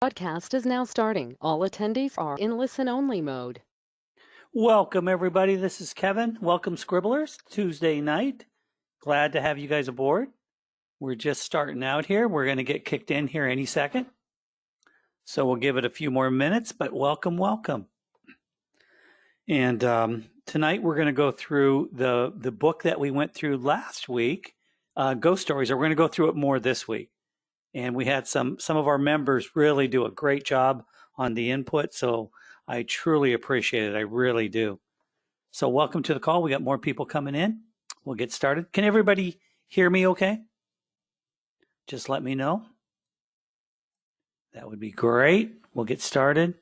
Podcast is now starting. All attendees are in listen-only mode. Welcome, everybody. This is Kevin. Welcome, Scribblers. Tuesday night. Glad to have you guys aboard. We're just starting out here. We're going to get kicked in here any second. So we'll give it a few more minutes, but welcome, welcome. And tonight we're going to go through the book that we went through last week, Ghost Stories. We're going to go through it more this week. And we had some of our members really do a great job on the input. So I truly appreciate it. I really do. So welcome to the call. We got more people coming in. We'll get started. Can everybody hear me okay? Just let me know. That would be great. We'll get started.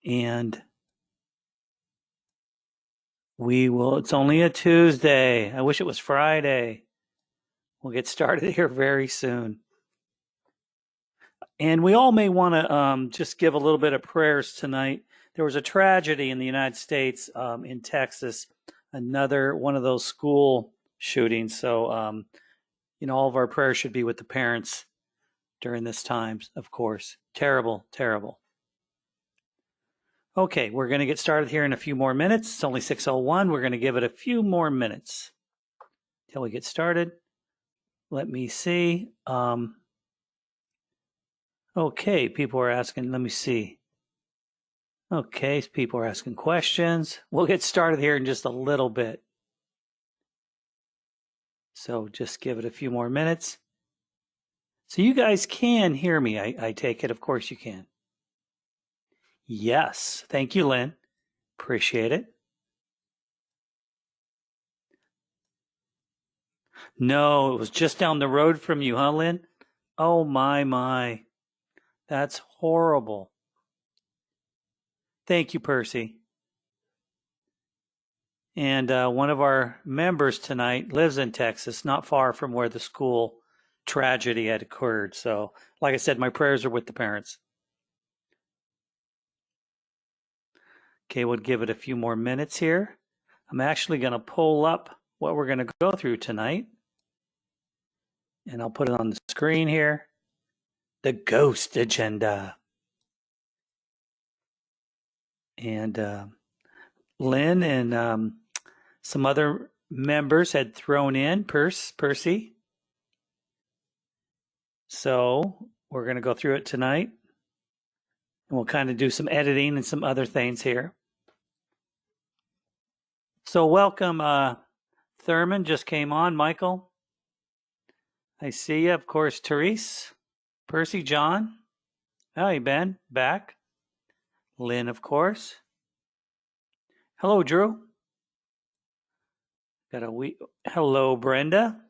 And it's only a Tuesday. I wish it was Friday. We'll get started here very soon. And we all may want to just give a little bit of prayers tonight. There was a tragedy in the United States, in Texas, another one of those school shootings. So, all of our prayers should be with the parents during this time, of course. Terrible, terrible. Okay, we're going to get started here in a few more minutes. It's only 6:01. We're going to give it a few more minutes till we get started. Let me see. Okay, people are asking, let me see. Okay, people are asking questions. We'll get started here in just a little bit. So just give it a few more minutes. So you guys can hear me, I take it. Of course you can. Yes. Thank you, Lynn. Appreciate it. No, it was just down the road from you, huh, Lynn? Oh, my. That's horrible. Thank you, Percy. And one of our members tonight lives in Texas, not far from where the school tragedy had occurred. So, like I said, my prayers are with the parents. Okay, we'll give it a few more minutes here. I'm actually going to pull up what we're going to go through tonight. And I'll put it on the screen here. The Ghost Agenda. And Lynn and some other members had thrown in Percy. So we're going to go through it tonight. And we'll kind of do some editing and some other things here. So welcome, Thurman just came on. Michael, I see you. Of course, Therese, Percy, John. Hi, Ben, back. Lynn, of course. Hello, Drew. Hello, Brenda.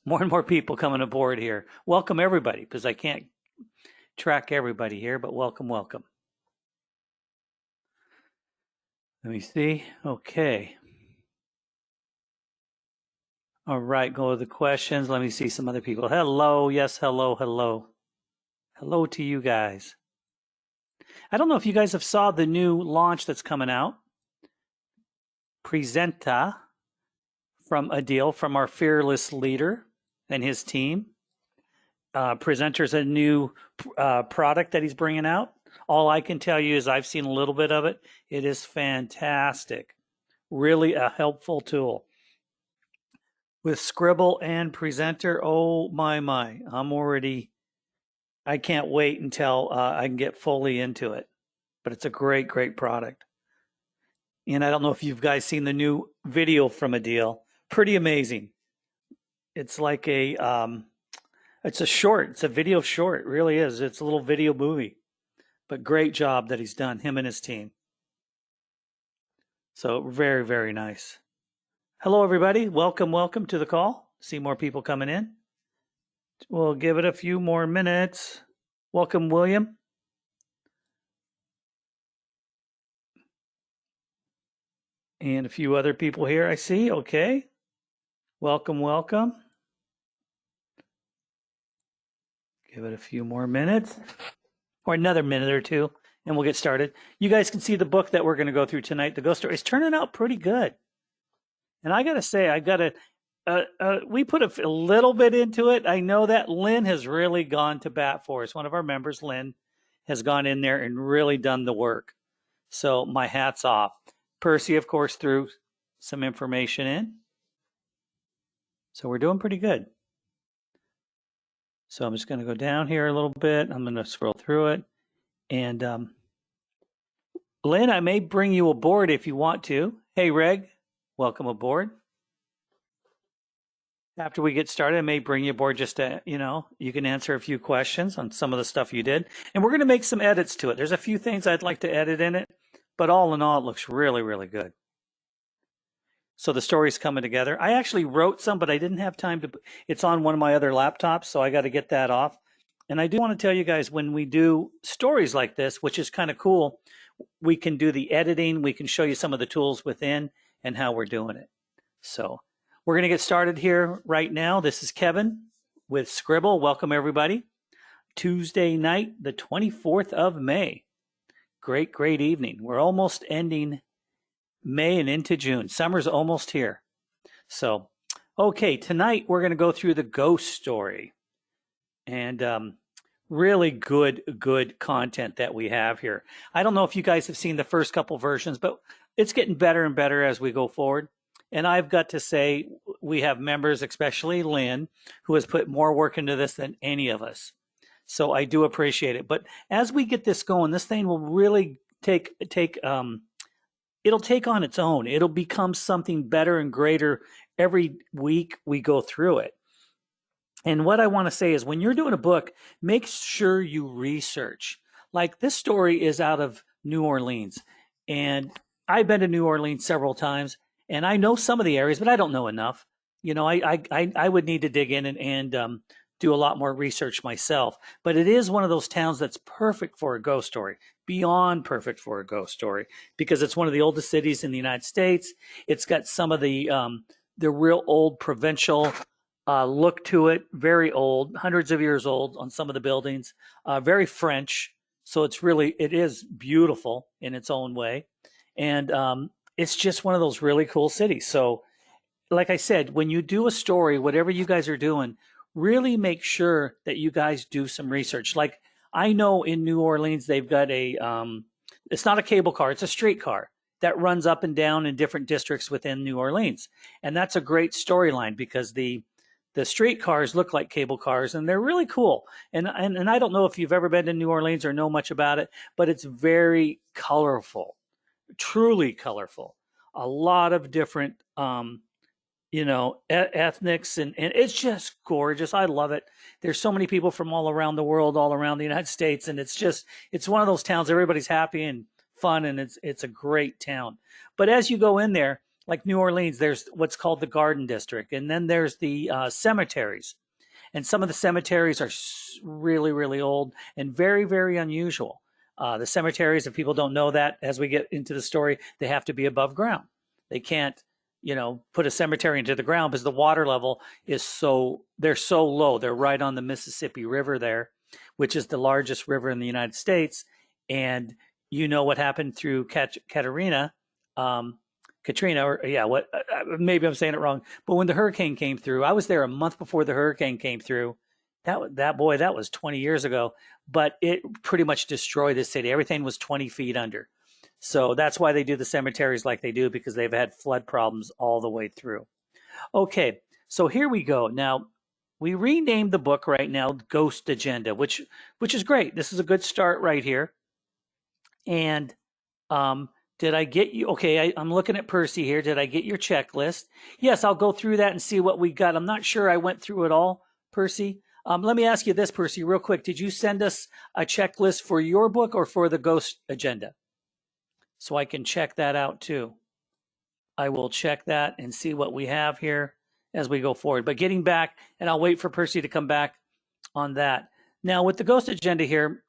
More and more people coming aboard here. Welcome, everybody, because I can't track everybody here, but welcome. Let me see. Okay. All right, go to the questions. Let me see some other people. Hello. Yes, hello. Hello to you guys. I don't know if you guys have saw the new launch that's coming out. Presenta from Adil, from our fearless leader and his team. Presenter's a new product that he's bringing out. All I can tell you is I've seen a little bit of it. It is fantastic. Really a helpful tool. With Sqribble and Presenter, oh my. I can't wait until I can get fully into it. But it's a great product. And I don't know if you guys seen the new video from Adil. Pretty amazing. It's like it's a short. It's a video short. It really is. It's a little video movie. But great job that he's done, him and his team. So very nice. Hello, everybody. Welcome to the call. See more people coming in. We'll give it a few more minutes. Welcome, William. And a few other people here I see. Okay. Welcome. Give it a few more minutes. Or another minute or two, and we'll get started. You guys can see the book that we're going to go through tonight, The Ghost Story. It's turning out pretty good. And I got to say, I got to we put a little bit into it. I know that Lynn has really gone to bat for us. One of our members, Lynn, has gone in there and really done the work. So my hat's off. Percy, of course, threw some information in. So we're doing pretty good. So I'm just going to go down here a little bit. I'm going to scroll through it. And Lynn, I may bring you aboard if you want to. Hey, Reg, welcome aboard. After we get started, I may bring you aboard just to, you can answer a few questions on some of the stuff you did. And we're going to make some edits to it. There's a few things I'd like to edit in it, but all in all, it looks really, really good. So the story's coming together. I actually wrote some, but I didn't have time to. It's on one of my other laptops, so I got to get that off. And I do want to tell you guys, when we do stories like this, which is kind of cool, we can do the editing. We can show you some of the tools within and how we're doing it. So we're going to get started here right now. This is Kevin with Sqribble. Welcome, everybody. Tuesday night, the 24th of May. Great, great evening. We're almost ending May and into June. Summer's almost here. So, okay, tonight we're going to go through the ghost story. And really good content that we have here. I don't know if you guys have seen the first couple versions, but it's getting better and better as we go forward. And I've got to say, we have members, especially Lynn, who has put more work into this than any of us. So I do appreciate it. But as we get this going, this thing will really it'll take on its own. It'll become something better and greater every week we go through it. And what I want to say is, when you're doing a book, make sure you research. Like, this story is out of New Orleans, and I've been to New Orleans several times, and I know some of the areas, but I don't know enough. I would need to dig in and do a lot more research myself. But it is one of those towns that's perfect for a ghost story, beyond perfect for a ghost story, because it's one of the oldest cities in the United States. It's got some of the real old provincial look to it, very old, hundreds of years old on some of the buildings, very French. So it is beautiful in its own way. And it's just one of those really cool cities. So like I said, when you do a story, whatever you guys are doing, really make sure that you guys do some research. Like, I know in New Orleans, they've got it's not a cable car, it's a streetcar that runs up and down in different districts within New Orleans. And that's a great storyline, because the streetcars look like cable cars, and they're really cool. And I don't know if you've ever been to New Orleans or know much about it, but it's very colorful, truly colorful. A lot of different, ethnics, and it's just gorgeous. I love it. There's so many people from all around the world, all around the United States, and it's one of those towns, everybody's happy and fun, and it's a great town. But as you go in there, like New Orleans, there's what's called the Garden District, and then there's the cemeteries. And some of the cemeteries are really, really old and very, very unusual. The cemeteries, if people don't know that, as we get into the story, they have to be above ground. They can't, put a cemetery into the ground, because the water level they're so low. They're right on the Mississippi River there, which is the largest river in the United States. And you know what happened through Katrina, maybe I'm saying it wrong, but when the hurricane came through, I was there a month before the hurricane came through. That was 20 years ago, but it pretty much destroyed the city. Everything was 20 feet under. So that's why they do the cemeteries like they do, because they've had flood problems all the way through. Okay, so here we go. Now, we renamed the book right now Ghost Agenda, which is great. This is a good start right here. And did I get you? Okay, I'm looking at Percy here. Did I get your checklist? Yes, I'll go through that and see what we got. I'm not sure I went through it all, Percy. Let me ask you this, Percy, real quick. Did you send us a checklist for your book or for the Ghost Agenda? So I can check that out too. I will check that and see what we have here as we go forward. But getting back, and I'll wait for Percy to come back on that. Now, with the Ghost Agenda here,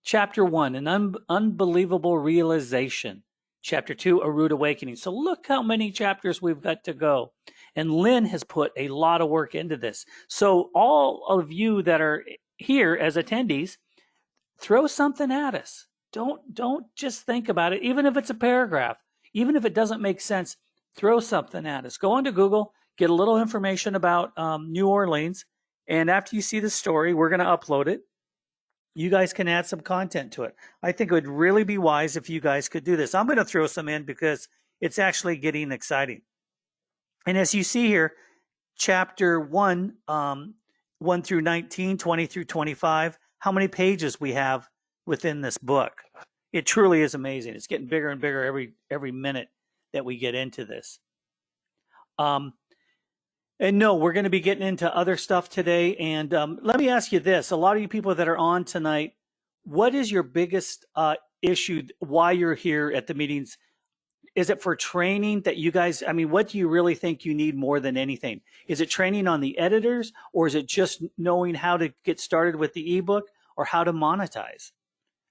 Chapter 1, an unbelievable realization. Chapter 2, a rude awakening. So look how many chapters we've got to go. And Lynn has put a lot of work into this. So all of you that are here as attendees, throw something at us. Don't just think about it, even if it's a paragraph, even if it doesn't make sense, throw something at us. Go onto Google, get a little information about New Orleans. And after you see the story, we're going to upload it. You guys can add some content to it. I think it would really be wise if you guys could do this. I'm going to throw some in because it's actually getting exciting. And as you see here, chapter 1, 1 through 19, 20 through 25, how many pages we have within this book. It truly is amazing. It's getting bigger and bigger every minute that we get into this. And no, we're going to be getting into other stuff today. And let me ask you this. A lot of you people that are on tonight, what is your biggest issue, why you're here at the meetings? Is it for training that you guys, I mean, what do you really think you need more than anything? Is it training on the editors, or is it just knowing how to get started with the ebook or how to monetize?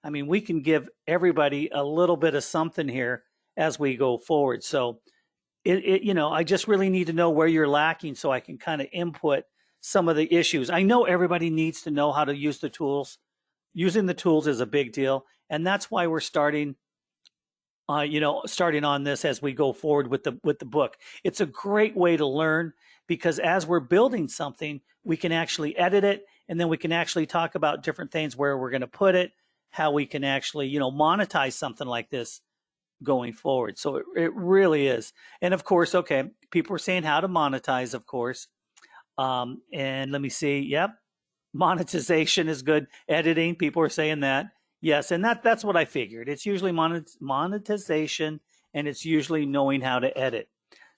I mean, we can give everybody a little bit of something here as we go forward. So I just really need to know where you're lacking so I can kind of input some of the issues. I know everybody needs to know how to use the tools. Using the tools is a big deal. And that's why we're starting on this as we go forward with the book. It's a great way to learn because as we're building something, we can actually edit it, and then we can actually talk about different things, where we're going to put it, how we can actually, monetize something like this going forward. So it really is. And of course, okay, people are saying how to monetize, of course. And let me see. Yep. Monetization is good. Editing, people are saying that. Yes, and that's what I figured. It's usually monetization, and it's usually knowing how to edit.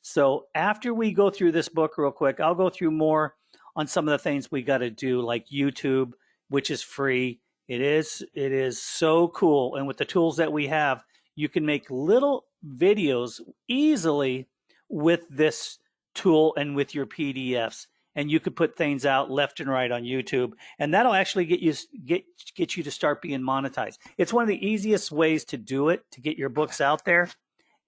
So after we go through this book real quick, I'll go through more on some of the things we got to do, like YouTube, which is free. It is so cool. And with the tools that we have, you can make little videos easily with this tool and with your PDFs. And you could put things out left and right on YouTube, and that'll actually get you to start being monetized. It's one of the easiest ways to do it, to get your books out there,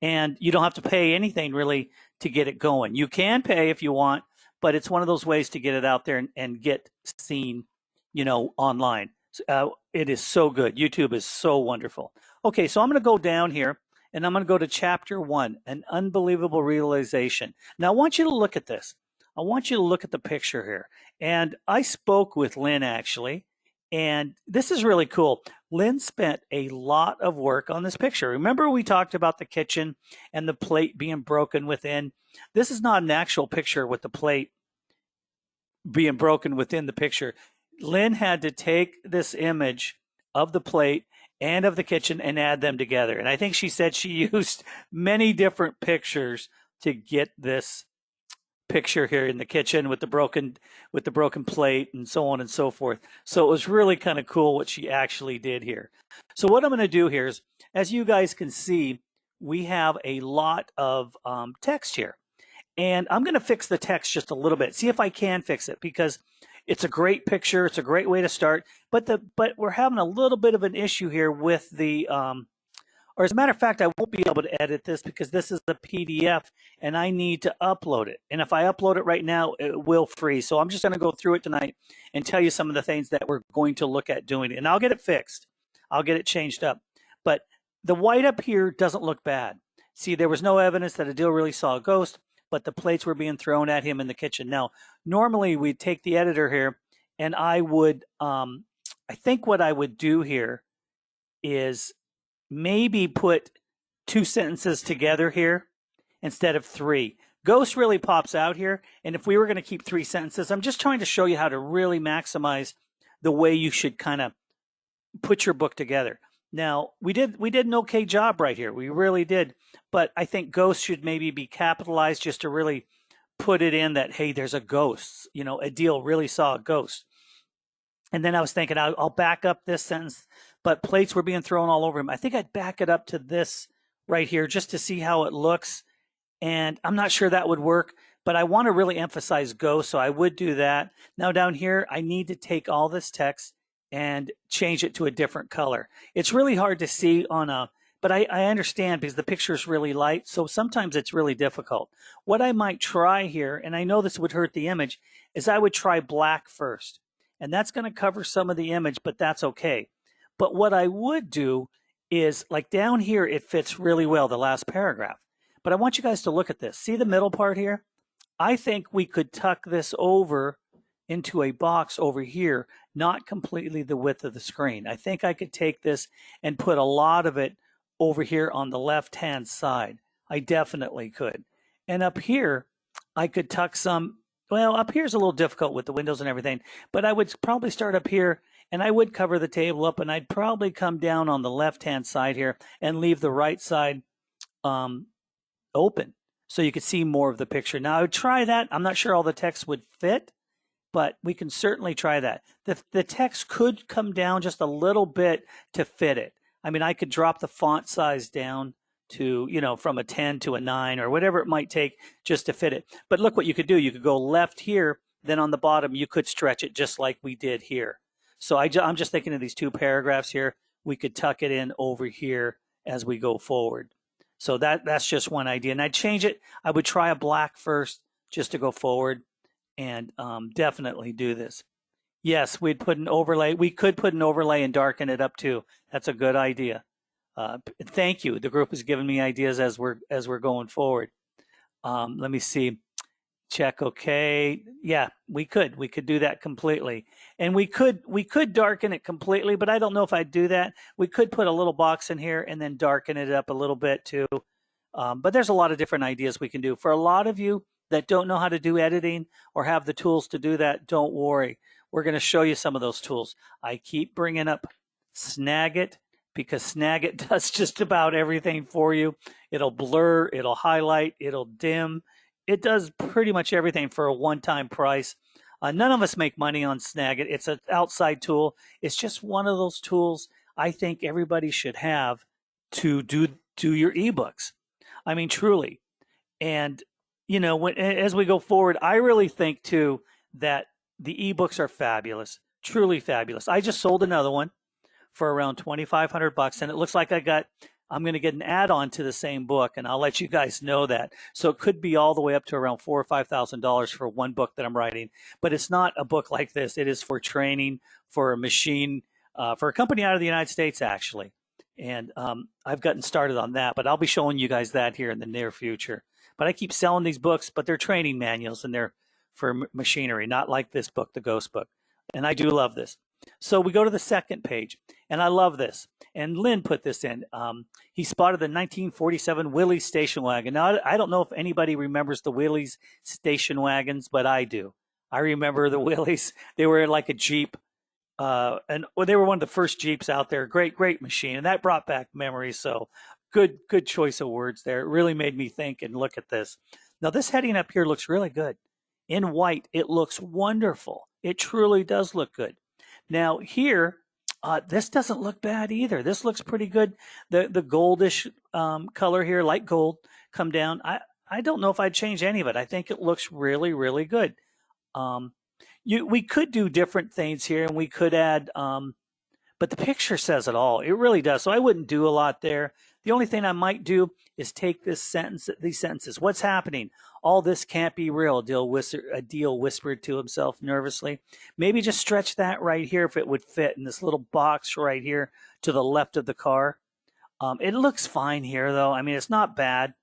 and you don't have to pay anything really to get it going. You can pay if you want, but it's one of those ways to get it out there and get seen, online. It is so good. YouTube is so wonderful. Okay, so I'm going to go down here, and I'm going to go to chapter 1, An Unbelievable Realization. Now, I want you to look at this. I want you to look at the picture here. And I spoke with Lynn, actually, and this is really cool. Lynn spent a lot of work on this picture. Remember we talked about the kitchen and the plate being broken within? This is not an actual picture with the plate being broken within the picture. Lynn had to take this image of the plate and of the kitchen and add them together. And I think she said she used many different pictures to get this picture here in the kitchen with the broken plate and so on and so forth. So it was really kind of cool what she actually did here. So what I'm going to do here is, as you guys can see, we have a lot of text here, and I'm going to fix the text just a little bit, see if I can fix it, because it's a great picture. It's a great way to start, but we're having a little bit of an issue here with the or as a matter of fact, I won't be able to edit this because this is a PDF and I need to upload it. And if I upload it right now, it will freeze. So I'm just going to go through it tonight and tell you some of the things that we're going to look at doing. And I'll get it fixed. I'll get it changed up. But the white up here doesn't look bad. See, there was no evidence that Adil really saw a ghost, but the plates were being thrown at him in the kitchen. Now, normally we'd take the editor here and I would, I think what I would do here is maybe put 2 sentences together here instead of 3. Ghost really pops out here, and if we were going to keep 3 sentences, I'm just trying to show you how to really maximize the way you should kind of put your book together. Now, we did an okay job right here. We really did, but I think ghost should maybe be capitalized just to really put it in that, hey, there's a ghost. Adil really saw a ghost. And then I was thinking, I'll back up this sentence, but plates were being thrown all over him. I think I'd back it up to this right here just to see how it looks. And I'm not sure that would work, but I want to really emphasize ghost, so I would do that. Now down here, I need to take all this text and change it to a different color. It's really hard to see but I understand because the picture is really light, so sometimes it's really difficult. What I might try here, and I know this would hurt the image, is I would try black first. And that's going to cover some of the image, but that's okay. But what I would do is, like down here, it fits really well, the last paragraph. But I want you guys to look at this. See the middle part here? I think we could tuck this over into a box over here, not completely the width of the screen. I think I could take this and put a lot of it over here on the left-hand side. I definitely could. And up here, I could tuck some, well, up here's a little difficult with the windows and everything, but I would probably start up here and I would cover the table up and I'd probably come down on the left-hand side here and leave the right side open so you could see more of the picture. Now, I would try that. I'm not sure all the text would fit, but we can certainly try that. The text could come down just a little bit to fit it. I mean, I could drop the font size down to, from a 10 to a 9 or whatever it might take just to fit it. But look what you could do. You could go left here, then on the bottom, you could stretch it just like we did here. So I'm just thinking of these two paragraphs here. We could tuck it in over here as we go forward. So that's just one idea. And I'd change it. I would try a black first just to go forward and definitely do this. Yes, we'd put an overlay. We could put an overlay and darken it up too. That's a good idea. Thank you. The group has given me ideas as we're going forward. Let me see. Check. Okay. Yeah, we could do that completely, and we could darken it completely, but I don't know if I'd do that. We could put a little box in here and then darken it up a little bit too. But there's a lot of different ideas we can do. For a lot of you that don't know how to do editing or have the tools to do that, don't worry. We're going to show you some of those tools. I keep bringing up Snagit because Snagit does just about everything for you. It'll blur, it'll highlight, it'll dim. It does pretty much everything for a one-time price. None of us make money on Snagit. It's an outside tool. It's just one of those tools I think everybody should have to do your ebooks. I mean, truly. And, as we go forward, I really think, too, that the ebooks are fabulous, truly fabulous. I just sold another one for around $2,500, and it looks like I'm going to get an add-on to the same book, and I'll let you guys know that. So it could be all the way up to around $4,000 or $5,000 for one book that I'm writing. But it's not a book like this. It is for training, for a machine, for a company out of the United States, actually. And I've gotten started on that, but I'll be showing you guys that here in the near future. But I keep selling these books, but they're training manuals, and they're for machinery, not like this book, the Ghost book. And I do love this. So we go to the second page, and I love this. And Lynn put this in. He spotted the 1947 Willys station wagon. Now, I don't know if anybody remembers the Willys station wagons, but I do. I remember the Willys. They were like a Jeep. And they were one of the first Jeeps out there. Great machine. And that brought back memories. So good choice of words there. It really made me think and look at this. Now, this heading up here looks really good. In white, it looks wonderful. It truly does look good. Now, here, this doesn't look bad either. This looks pretty good. The goldish color here, light gold, come down. I don't know if I'd change any of it. I think it looks really, really good. We could do different things here, and we could add, but the picture says it all. It really does. So I wouldn't do a lot there. The only thing I might do is take these sentences. What's happening? All this can't be real, Adil whispered to himself nervously. Maybe just stretch that right here if it would fit in this little box right here to the left of the car. It looks fine here, though. I mean, it's not bad.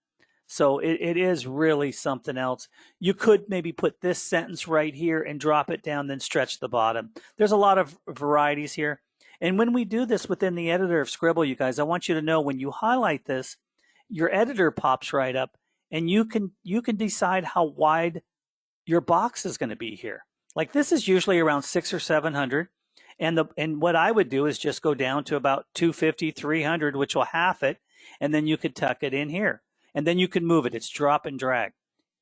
So it is really something else. You could maybe put this sentence right here and drop it down, then stretch the bottom. There's a lot of varieties here. And when we do this within the editor of Scribble, you guys, I want you to know when you highlight this, your editor pops right up, and you can decide how wide your box is going to be here. Like this is usually around 600 or 700. And what I would do is just go down to about 250, 300, which will half it. And then you could tuck it in here. And then you can move it. It's drop and drag.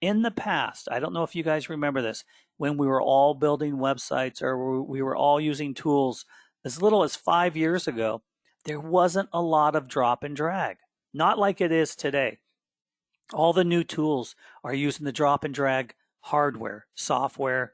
In the past, I don't know if you guys remember this, when we were all building websites or we were all using tools as little as 5 years ago, there wasn't a lot of drop and drag. Not like it is today. All the new tools are using the drop and drag hardware, software,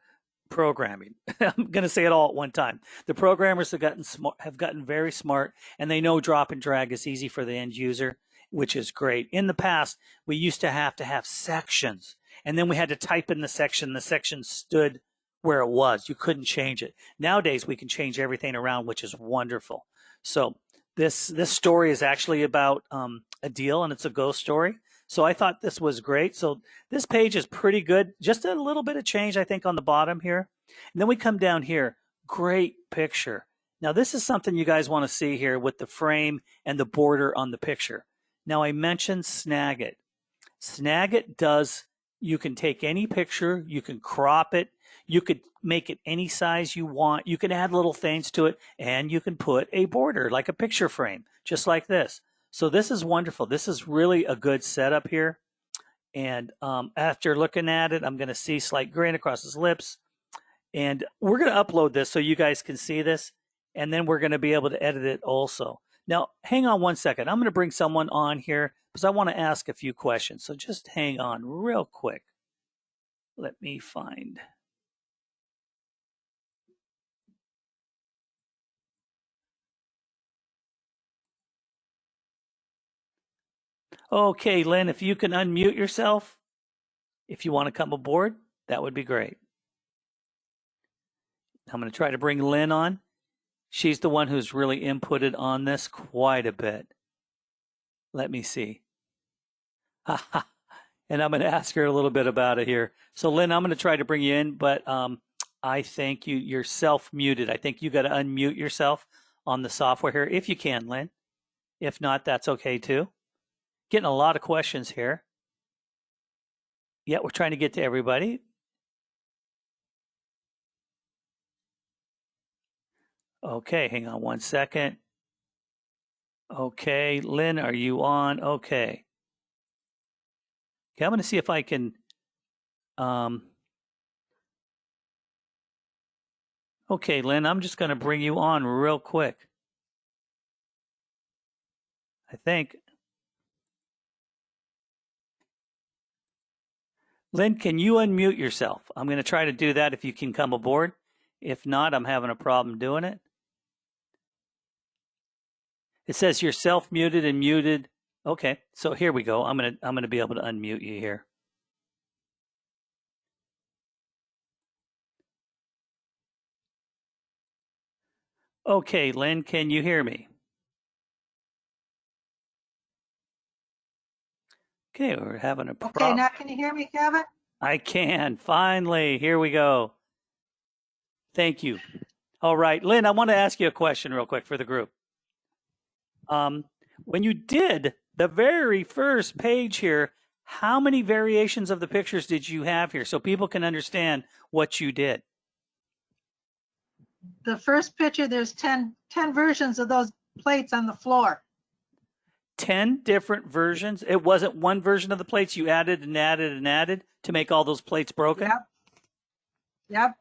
programming. I'm going to say it all at one time. The programmers have gotten very smart, and they know drop and drag is easy for the end user, which is great. In the past, we used to have sections, and then we had to type in the section. The section stood where it was. You couldn't change it. Nowadays, we can change everything around, which is wonderful. So this story is actually about a deal, and it's a ghost story. So I thought this was great. So this page is pretty good. Just a little bit of change, I think, on the bottom here. And then we come down here. Great picture. Now, this is something you guys want to see here with the frame and the border on the picture. Now, I mentioned Snagit. Snagit does, you can take any picture, you can crop it, you could make it any size you want, you can add little things to it, and you can put a border like a picture frame, just like this. So this is wonderful. This is really a good setup here. And after looking at it, I'm going to see slight grin across his lips. And we're going to upload this so you guys can see this. And then we're going to be able to edit it also. Now, hang on one second. I'm going to bring someone on here because I want to ask a few questions. So just hang on real quick. Let me find. Okay, Lynn, if you can unmute yourself, if you want to come aboard, that would be great. I'm going to try to bring Lynn on. She's the one who's really inputted on this quite a bit. Let me see. And I'm going to ask her a little bit about it here. So, Lynn, I'm going to try to bring you in, but I think you're self-muted. I think you got to unmute yourself on the software here, if you can, Lynn. If not, that's okay too. Getting a lot of questions here. Yeah, we're trying to get to everybody. Okay, hang on one second. Okay, Lynn, are you on? Okay. Okay, I'm going to see if I can. Okay, Lynn, I'm just going to bring you on real quick. I think. Lynn, can you unmute yourself? I'm going to try to do that if you can come aboard. If not, I'm having a problem doing it. It says you're self-muted and muted. Okay, so here we go. I'm going to be able to unmute you here. Okay, Lynn, can you hear me? Okay, we're having a problem. Okay, now can you hear me, Kevin? I can. Finally, here we go. Thank you. All right, Lynn, I want to ask you a question real quick for the group. When you did the very first page here, how many variations of the pictures did you have here so people can understand what you did? The first picture, there's 10 versions of those plates on the floor. 10 different versions? It wasn't one version of the plates you added and added and added to make all those plates broken? Yep.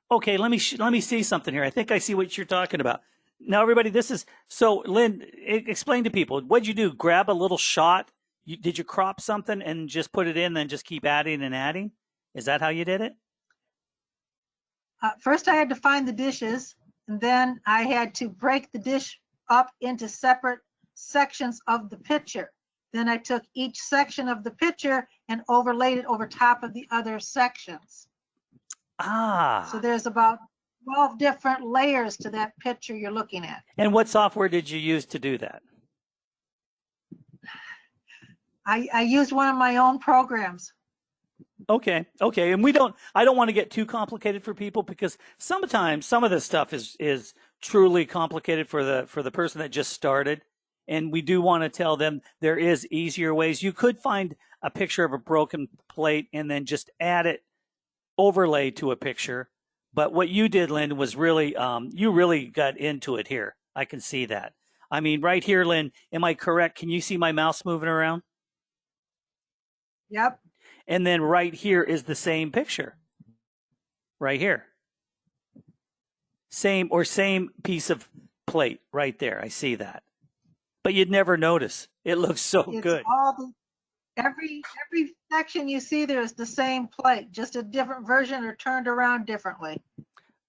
Okay, let me see something here. I think I see what you're talking about. Now, everybody, this is, so Lynn, explain to people, what'd you do? Grab a little shot? Did you crop something and just put it in, then just keep adding and adding? Is that how you did it? First, I had to find the dishes, and then I had to break the dish up into separate sections of the picture. Then I took each section of the picture and overlaid it over top of the other sections. So there's about 12 different layers to that picture you're looking at. And what software did you use to do that? I used one of my own programs. Okay. And I don't want to get too complicated for people because sometimes some of this stuff is truly complicated for the person that just started. And we do want to tell them there is easier ways. You could find a picture of a broken plate and then just add it overlay to a picture. But what you did, Lynn, was really, you really got into it here. I can see that. I mean, right here, Lynn, am I correct? Can you see my mouse moving around? Yep. And then right here is the same picture. Right here. Same piece of plate right there. I see that. But you'd never notice. It looks so good. Every section you see there is the same plate, just a different version or turned around differently.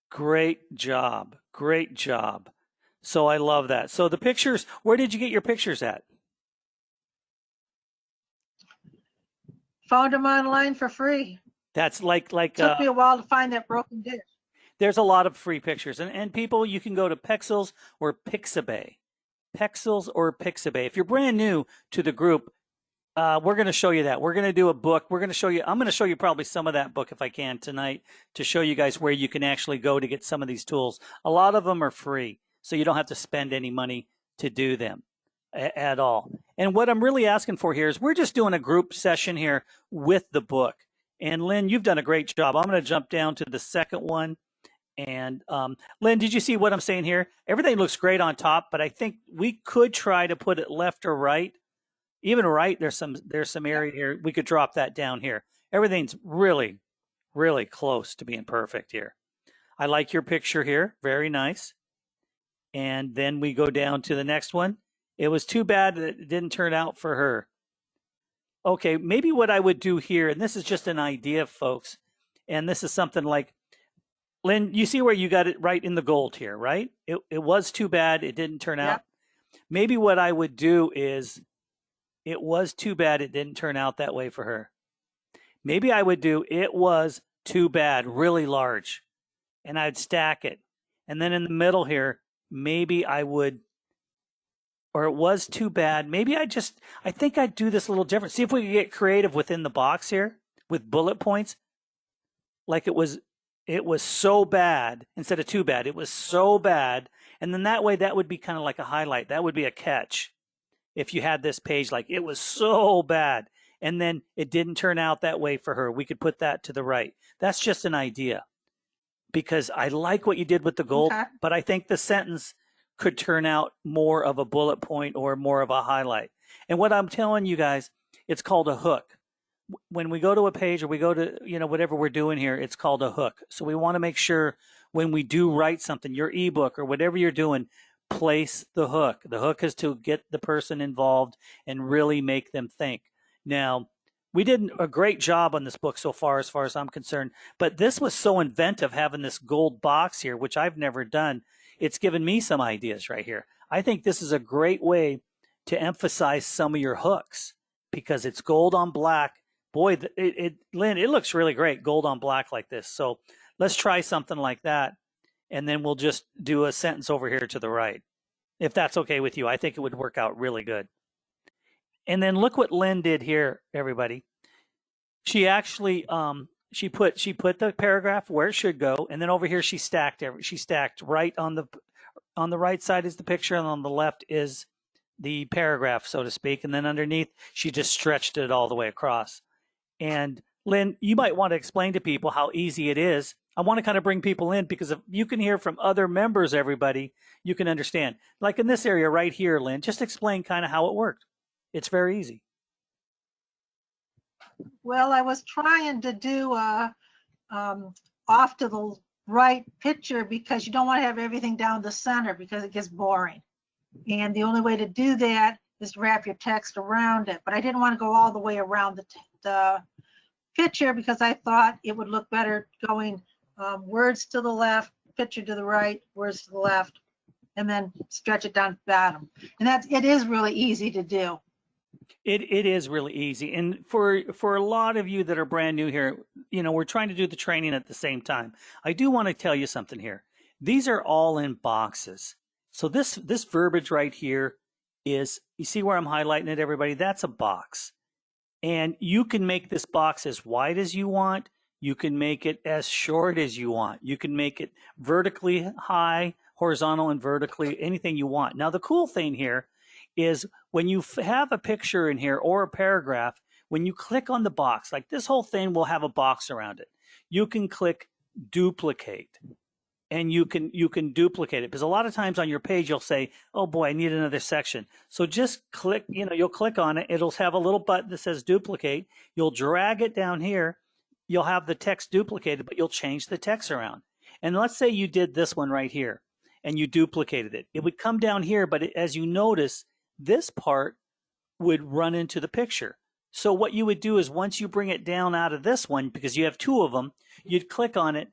Great job. Great job. So I love that. So the pictures, where did you get your pictures at? Found them online for free. That's like took me a while to find that broken dish. There's a lot of free pictures. And people, you can go to Pexels or Pixabay. Pexels or Pixabay. If you're brand new to the group, we're going to show you that. We're going to do a book. We're going to show you, I'm going to show you probably some of that book if I can tonight to show you guys where you can actually go to get some of these tools. A lot of them are free, so you don't have to spend any money to do them at all. And what I'm really asking for here is we're just doing a group session here with the book. And Lynn, you've done a great job. I'm going to jump down to the second one. And Lynn, did you see what I'm saying here? Everything looks great on top, but I think we could try to put it left or right. Even right, there's some area here. We could drop that down here. Everything's really, really close to being perfect here. I like your picture here. Very nice. And then we go down to the next one. It was too bad that it didn't turn out for her. Okay, maybe what I would do here, and this is just an idea, folks, and this is something like, Lynn, you see where you got it right in the gold here, right? It was too bad it didn't turn out. Maybe what I would do is, it was too bad it didn't turn out that way for her. Maybe I would do, it was too bad, really large, and I'd stack it. And then in the middle here, maybe I would, or it was too bad. Maybe I think I'd do this a little different. See if we could get creative within the box here with bullet points. Like it was so bad instead of too bad. It was so bad. And then that way, that would be kind of like a highlight. That would be a catch. If you had this page, like it was so bad and then it didn't turn out that way for her, we could put that to the right. That's just an idea because I like what you did with the gold, but I think the sentence could turn out more of a bullet point or more of a highlight. And what I'm telling you guys, it's called a hook. When we go to a page or we go to, whatever we're doing here, it's called a hook. So we want to make sure when we do write something, your ebook or whatever you're doing, place the hook. The hook is to get the person involved and really make them think. Now, we did a great job on this book so far as I'm concerned, but this was so inventive having this gold box here, which I've never done. It's given me some ideas right here. I think this is a great way to emphasize some of your hooks because it's gold on black. Boy, Lynn, it looks really great, gold on black like this. So let's try something like that. And then we'll just do a sentence over here to the right. If that's okay with you, I think it would work out really good. And then look what Lynn did here, everybody. She actually, she put the paragraph where it should go. And then over here, she stacked right on the right side is the picture. And on the left is the paragraph, so to speak. And then underneath, she just stretched it all the way across. And Lynn, you might want to explain to people how easy it is. I want to kind of bring people in because if you can hear from other members, everybody, you can understand. Like in this area right here, Lynn, just explain kind of how it worked. It's very easy. Well, I was trying to do off to the right picture because you don't want to have everything down the center because it gets boring. And the only way to do that is to wrap your text around it. But I didn't want to go all the way around the picture because I thought it would look better going words to the left, picture to the right, words to the left, and then stretch it down to the bottom. And it is really easy to do. It is really easy. And for a lot of you that are brand new here, we're trying to do the training at the same time. I do want to tell you something here. These are all in boxes. So this verbiage right here is, you see where I'm highlighting it, everybody? That's a box. And you can make this box as wide as you want. You can make it as short as you want. You can make it vertically high, horizontal and vertically, anything you want. Now, the cool thing here is when you have a picture in here or a paragraph, when you click on the box, like this whole thing will have a box around it. You can click duplicate. And you can duplicate it because a lot of times on your page you'll say, oh boy, I need another section. So just click, you'll click on it. It'll have a little button that says duplicate. You'll drag it down here. You'll have the text duplicated, but you'll change the text around. And let's say you did this one right here and you duplicated it. It would come down here, but as you notice, this part would run into the picture. So what you would do is once you bring it down out of this one, because you have two of them, you'd click on it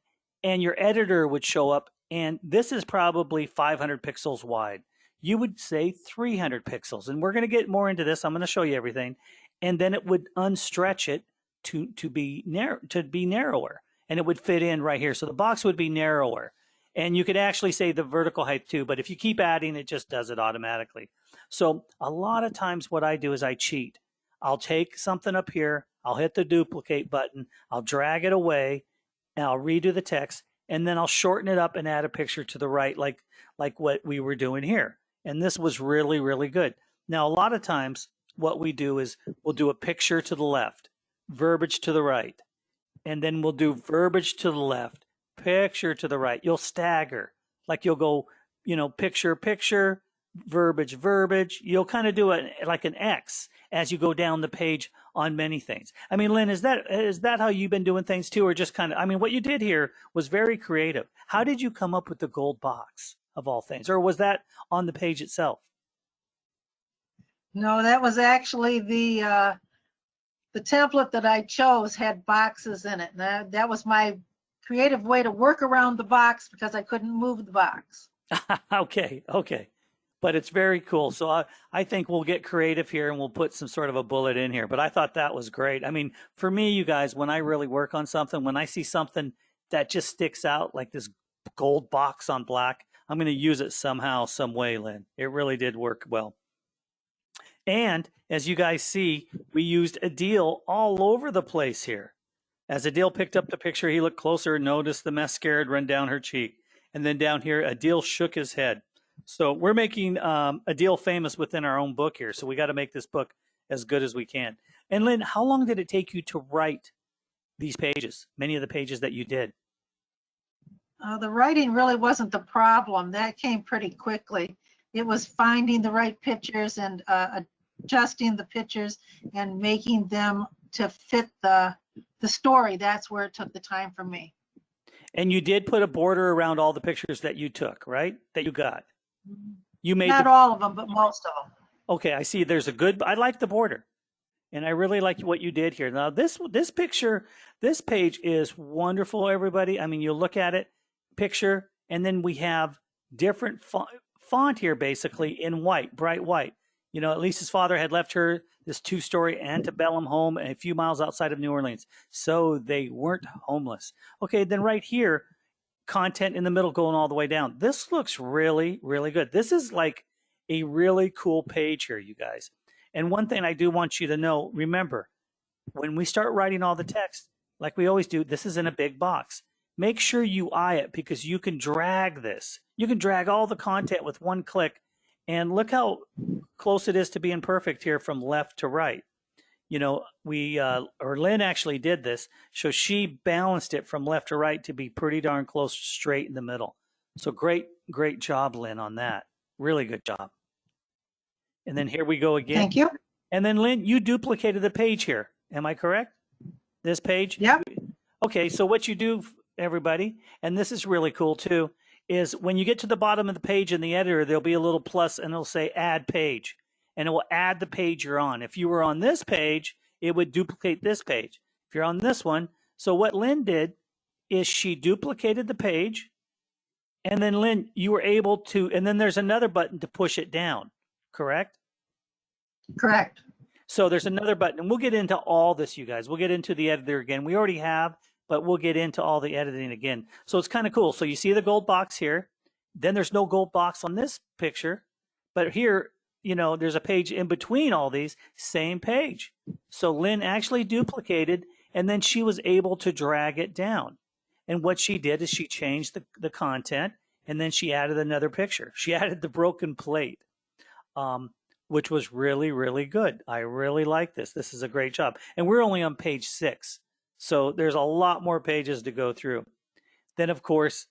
and your editor would show up. And this is probably 500 pixels wide. You would say 300 pixels. And we're going to get more into this. I'm going to show you everything. And then it would unstretch it to be narrower. And it would fit in right here. So the box would be narrower. And you could actually say the vertical height too, but if you keep adding, it just does it automatically. So a lot of times what I do is I cheat. I'll take something up here, I'll hit the duplicate button, I'll drag it away, and I'll redo the text, and then I'll shorten it up and add a picture to the right, like what we were doing here. And this was really, really good. Now, a lot of times what we do is we'll do a picture to the left, verbiage to the right, and then we'll do verbiage to the left, picture to the right. You'll stagger, like you'll go, picture, picture, verbiage, verbiage. You'll kind of do it like an X as you go down the page on many things. I mean, Lynn, is that how you've been doing things too, or just kind of, I mean, what you did here was very creative. How did you come up with the gold box of all things, or was that on the page itself? No, that was actually the template that I chose had boxes in it. And that was my creative way to work around the box because I couldn't move the box. Okay. But it's very cool. So I think we'll get creative here and we'll put some sort of a bullet in here. But I thought that was great. I mean, for me, you guys, when I really work on something, when I see something that just sticks out like this gold box on black, I'm going to use it somehow, some way, Lynn. It really did work well. And as you guys see, we used Adil all over the place here. As Adil picked up the picture, he looked closer and noticed the mascara had run down her cheek. And then down here, Adil shook his head. So we're making Adil famous within our own book here. So we got to make this book as good as we can. And Lynn, how long did it take you to write these pages, many of the pages that you did? The writing really wasn't the problem. That came pretty quickly. It was finding the right pictures and adjusting the pictures and making them to fit the story. That's where it took the time for me. And you did put a border around all the pictures that you took, right? That you got. You made not all of them, but most of them. Okay, I see. There's a good. I like the border, and I really like what you did here. Now this picture, this page is wonderful, everybody. I mean, you look at it, picture, and then we have different font here, basically in white, bright white. At least his father had left her this 2-story antebellum home a few miles outside of New Orleans, so they weren't homeless. Okay, then right here, content in the middle going all the way down. This looks really, really good. This is like a really cool page here, you guys. And one thing I do want you to know, remember, when we start writing all the text, like we always do, this is in a big box. Make sure you eye it because you can drag this. You can drag all the content with one click. And look how close it is to being perfect here from left to right. Lynn actually did this. So she balanced it from left to right to be pretty darn close, straight in the middle. So great job, Lynn, on that. Really good job. And then here we go again. Thank you. And then Lynn, you duplicated the page here. Am I correct? This page? Yep. Okay, so what you do, everybody, and this is really cool too, is when you get to the bottom of the page in the editor, there'll be a little plus and it'll say add page. And it will add the page you're on. If you were on this page, it would duplicate this page. If you're on this one, so what Lynn did is she duplicated the page, and then Lynn, you were able to, and then there's another button to push it down, correct? Correct. So there's another button, and we'll get into all this, you guys. We'll get into the editor again. We already have, but we'll get into all the editing again. So it's kind of cool. So you see the gold box here. Then there's no gold box on this picture, but here, there's a page in between all these, same page. So Lynn actually duplicated, and then she was able to drag it down. And what she did is she changed the content, and then she added another picture. She added the broken plate, which was really, really good. I really like this. This is a great job. And we're only on page 6. So there's a lot more pages to go through. Then, of course,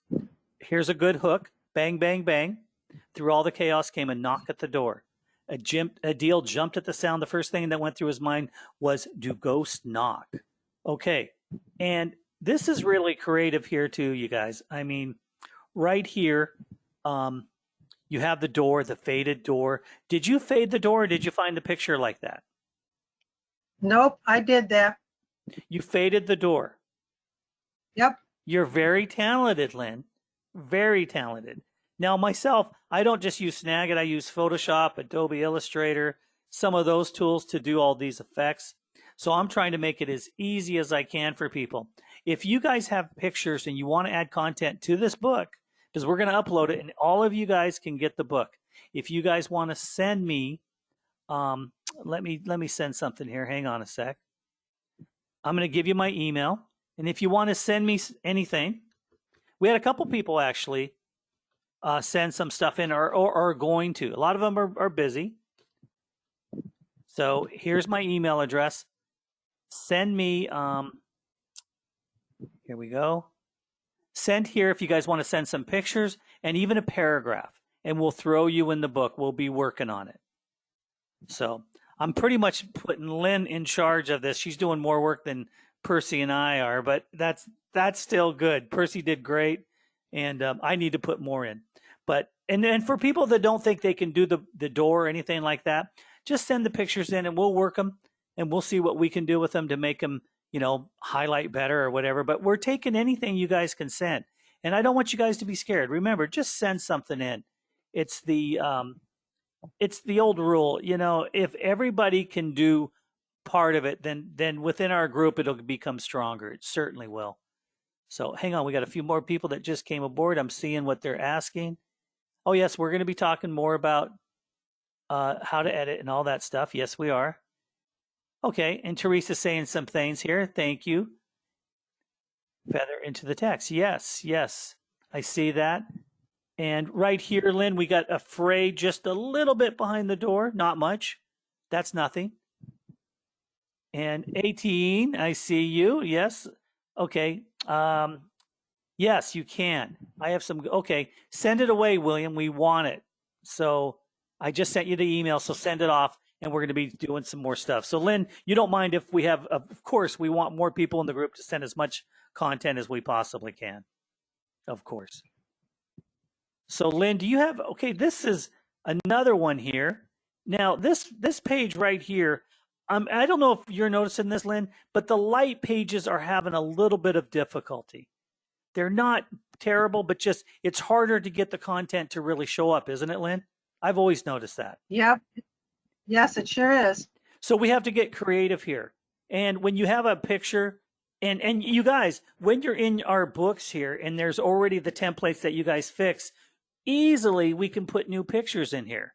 here's a good hook. Bang, bang, bang. Through all the chaos came a knock at the door. Adil jumped at the sound. The first thing that went through his mind was, do ghosts knock? Okay. And this is really creative here too, you guys. I mean, right here, you have the door, the faded door. Did you fade the door, or did you find the picture like that? Nope, I did that. You faded the door. Yep. You're very talented, Lynn. Very talented. Now, myself, I don't just use Snagit. I use Photoshop, Adobe Illustrator, some of those tools to do all these effects. So I'm trying to make it as easy as I can for people. If you guys have pictures and you want to add content to this book, because we're going to upload it, and all of you guys can get the book. If you guys want to send me, let me send something here. Hang on a sec. I'm going to give you my email, and if you want to send me anything, we had a couple people actually send some stuff in, or are going to. A lot of them are busy. So here's my email address. Send me. Here we go. Send here if you guys want to send some pictures and even a paragraph, and we'll throw you in the book. We'll be working on it. So I'm pretty much putting Lynn in charge of this. She's doing more work than Percy and I are, but that's still good. Percy did great, and I need to put more in. But and for people that don't think they can do the door or anything like that, just send the pictures in, and we'll work them, and we'll see what we can do with them to make them, highlight better or whatever. But we're taking anything you guys can send, and I don't want you guys to be scared. Remember, just send something in. It's the old rule, if everybody can do part of it, then within our group it'll become stronger. It certainly will. So hang on, we got a few more people that just came aboard. I'm seeing what they're asking. Oh yes, we're going to be talking more about how to edit and all that stuff. Yes, we are. Okay, and Teresa's saying some things here. Thank you. Feather into the text. Yes, I see that. And right here, Lynn, we got a fray just a little bit behind the door. Not much. That's nothing. And 18, I see you. Yes. Okay. Yes, you can. I have some. Okay. Send it away, William. We want it. So I just sent you the email. So send it off, and we're going to be doing some more stuff. So Lynn, you don't mind if we have, of course, we want more people in the group to send as much content as we possibly can. Of course. So Lynn, do you have, okay, this is another one here. Now this page right here, I don't know if you're noticing this, Lynn, but the light pages are having a little bit of difficulty. They're not terrible, but just it's harder to get the content to really show up, isn't it, Lynn? I've always noticed that. Yep. Yes, it sure is. So we have to get creative here. And when you have a picture, and you guys, when you're in our books here and there's already the templates that you guys fix, easily we can put new pictures in here.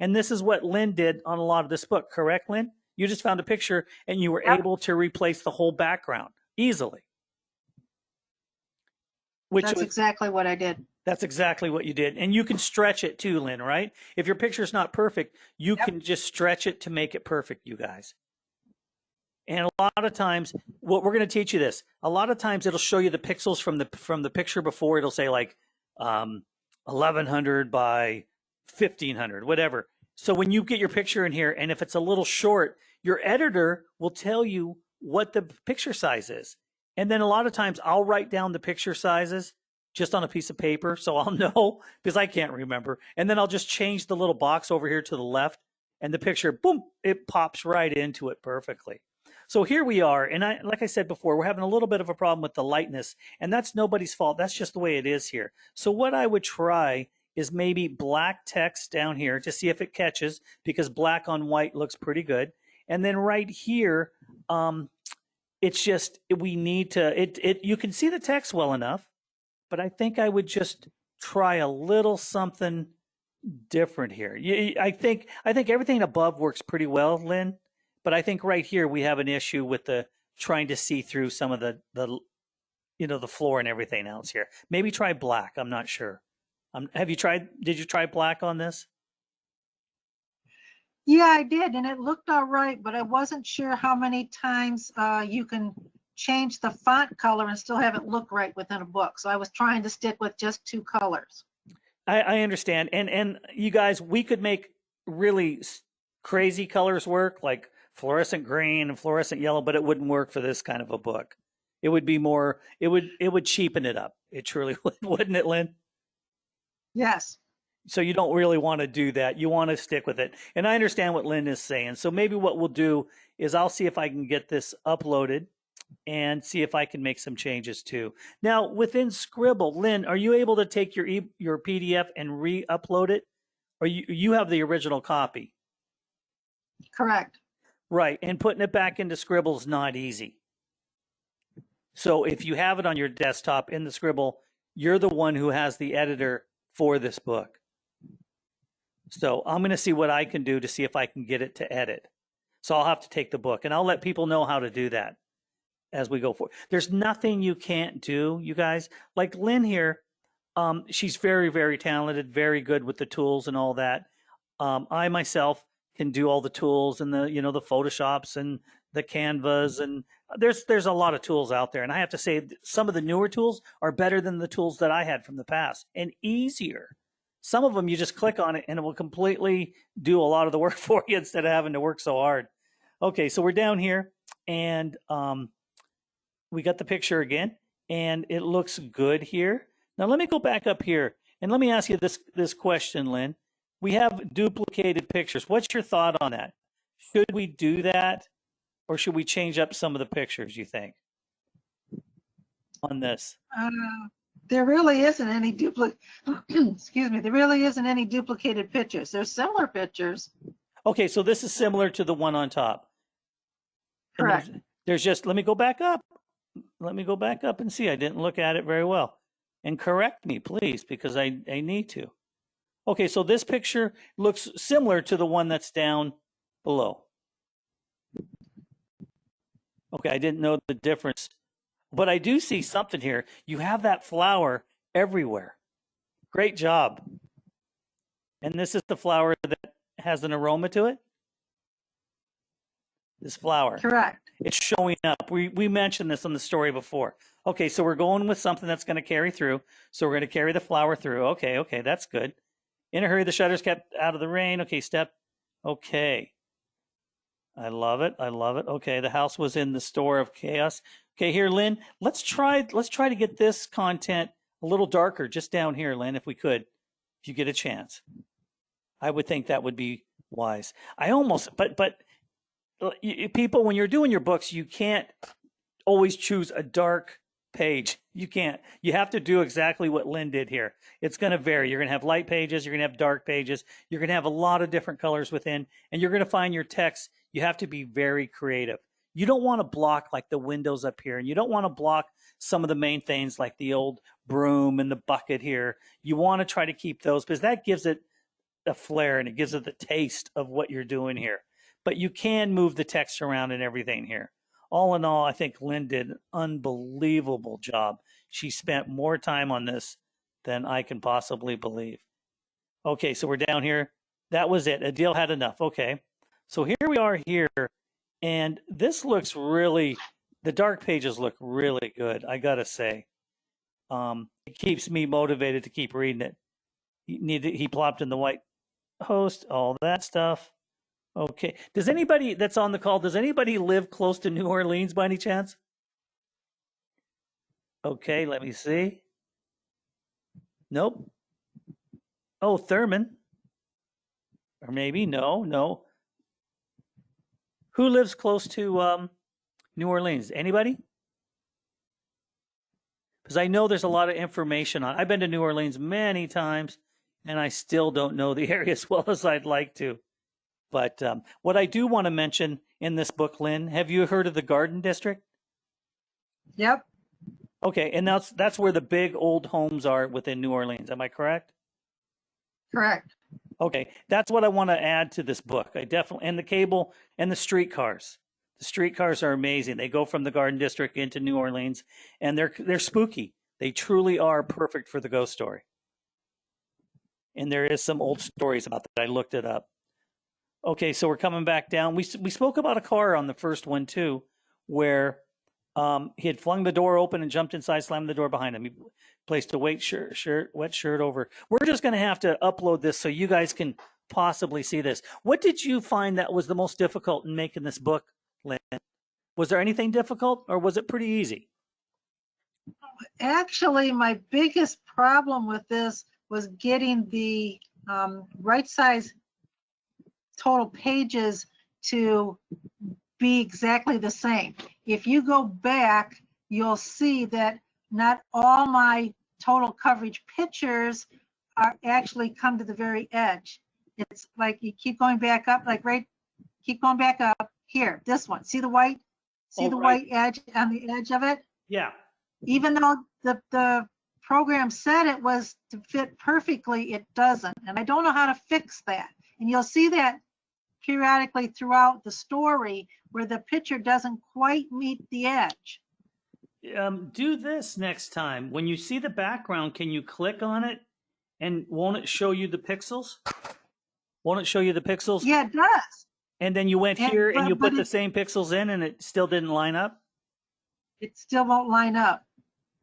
And this is what Lynn did on a lot of this book, correct, Lynn? You just found a picture and you were able to replace the whole background easily. That's exactly what I did. That's exactly what you did. And you can stretch it too, Lynn, right? If your picture's not perfect, you can just stretch it to make it perfect, you guys. And a lot of times, what we're going to teach you this, a lot of times it'll show you the pixels from the picture before. It'll say like 1100 by 1500, whatever. So when you get your picture in here, and if it's a little short, your editor will tell you what the picture size is. And then a lot of times I'll write down the picture sizes just on a piece of paper, so I'll know, because I can't remember. And then I'll just change the little box over here to the left, and the picture, boom, it pops right into it perfectly. So here we are, and like I said before, we're having a little bit of a problem with the lightness, and that's nobody's fault. That's just the way it is here. So what I would try is maybe black text down here to see if it catches, because black on white looks pretty good. And then right here, it's just, we need to, you can see the text well enough, but I think I would just try a little something different here. I think everything above works pretty well, Lynn. But I think right here we have an issue with the trying to see through some of the floor and everything else here. Maybe try black. I'm not sure. Did you try black on this? Yeah, I did, and it looked all right, but I wasn't sure how many times you can change the font color and still have it look right within a book. So I was trying to stick with just 2 colors. I understand. And you guys, we could make really crazy colors work, like fluorescent green and fluorescent yellow, but it wouldn't work for this kind of a book. It would be more, it would cheapen it up. It truly would, wouldn't it, Lynn? Yes. So you don't really want to do that. You want to stick with it. And I understand what Lynn is saying. So maybe what we'll do is I'll see if I can get this uploaded and see if I can make some changes too. Now within Sqribble, Lynn, are you able to take your PDF and re-upload it? Or you have the original copy? Correct. Right, and putting it back into Sqribble is not easy. So if you have it on your desktop in the Sqribble, you're the one who has the editor for this book. So I'm going to see what I can do to see if I can get it to edit. So I'll have to take the book, and I'll let people know how to do that as we go forward. There's nothing you can't do, you guys. Like Lynn here, she's very, very talented, very good with the tools and all that. I myself can do all the tools and the, the Photoshops and the Canvas, and there's a lot of tools out there. And I have to say, some of the newer tools are better than the tools that I had from the past and easier. Some of them you just click on it and it will completely do a lot of the work for you instead of having to work so hard. Okay, so we're down here, and we got the picture again, and it looks good here. Now let me go back up here, and let me ask you this question, Lynn. We have duplicated pictures. What's your thought on that? Should we do that, or should we change up some of the pictures, you think, on this? There really isn't any excuse me, there really isn't any duplicated pictures. There's similar pictures. Okay, so this is similar to the one on top. Correct. There's just, let me go back up. Let me go back up and see. I didn't look at it very well. And correct me, please, because I need to. Okay, so this picture looks similar to the one that's down below. Okay, I didn't know the difference. But I do see something here. You have that flower everywhere. Great job. And this is the flower that has an aroma to it? This flower. Correct. It's showing up. We mentioned this on the story before. Okay, so we're going with something that's going to carry through. So we're going to carry the flower through. Okay, that's good. In a hurry, the shutters kept out of the rain. Okay, step. Okay. I love it. Okay, the house was in the store of chaos. Okay, here, Lynn, let's try to get this content a little darker just down here, Lynn, if we could, if you get a chance. I would think that would be wise. But people, when you're doing your books, you can't always choose a dark page. You can't. You have to do exactly what Lynn did here. It's going to vary. You're going to have light pages. You're going to have dark pages. You're going to have a lot of different colors within, and you're going to find your text. You have to be very creative. You don't want to block like the windows up here, and you don't want to block some of the main things like the old broom and the bucket here. You want to try to keep those because that gives it a flair and it gives it the taste of what you're doing here. But you can move the text around and everything here. All in all, I think Lynn did an unbelievable job. She spent more time on this than I can possibly believe. Okay, so we're down here. That was it. Adil had enough. Okay, so here we are here. And this looks really, the dark pages look really good, I got to say. It keeps me motivated to keep reading it. He plopped in the white host, all that stuff. Okay. Does anybody that's on the call, does anybody live close to New Orleans by any chance? Okay, let me see. Nope. Oh, Thurman. Or maybe, no. Who lives close to New Orleans? Anybody? Because I know there's a lot of information on. I've been to New Orleans many times, and I still don't know the area as well as I'd like to. But what I do want to mention in this book, Lynn, have you heard of the Garden District? Yep. Okay, and that's where the big old homes are within New Orleans. Am I correct? Correct. Okay, that's what I want to add to this book. I definitely, and the cable and the streetcars. The streetcars are amazing. They go from the Garden District into New Orleans, and they're spooky. They truly are perfect for the ghost story. And there is some old stories about that. I looked it up. Okay, so we're coming back down. We spoke about a car on the first one too, where he had flung the door open and jumped inside, slammed the door behind him. He placed a wet shirt over. We're just going to have to upload this so you guys can possibly see this. What did you find that was the most difficult in making this book, Lynn? Was there anything difficult, or was it pretty easy? Actually, my biggest problem with this was getting the right size total pages to be exactly the same. If you go back, you'll see that not all my total coverage pictures are actually come to the very edge. It's like you keep going back up, keep going back up here. This one, see the white? See the white edge on the edge of it? Yeah. Even though the program said it was to fit perfectly, it doesn't. And I don't know how to fix that. And you'll see that periodically throughout the story where the picture doesn't quite meet the edge. Do this next time. When you see the background, can you click on it and won't it show you the pixels? Won't it show you the pixels? Yeah, it does. And then you went here and you put the it, same pixels in and it still didn't line up? It still won't line up.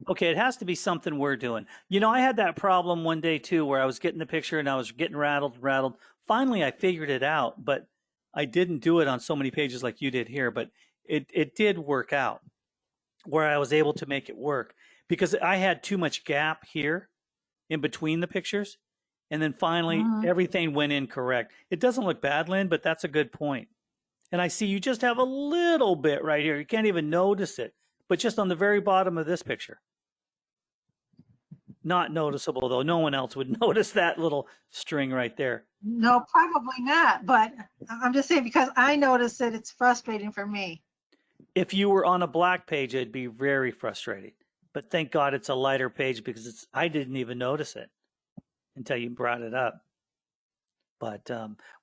Okay, it has to be something we're doing. You know, I had that problem one day too where I was getting the picture and I was getting rattled. Finally, I figured it out, but I didn't do it on so many pages like you did here, but it did work out where I was able to make it work because I had too much gap here in between the pictures. And then finally, everything went in correct. It doesn't look bad, Lynn, but that's a good point. And I see you just have a little bit right here. You can't even notice it, but just on the very bottom of this picture. Not noticeable, though. No one else would notice that little string right there. No, probably not. But I'm just saying because I notice it, it's frustrating for me. If you were on a black page, it'd be very frustrating. But thank God it's a lighter page because I didn't even notice it until you brought it up. But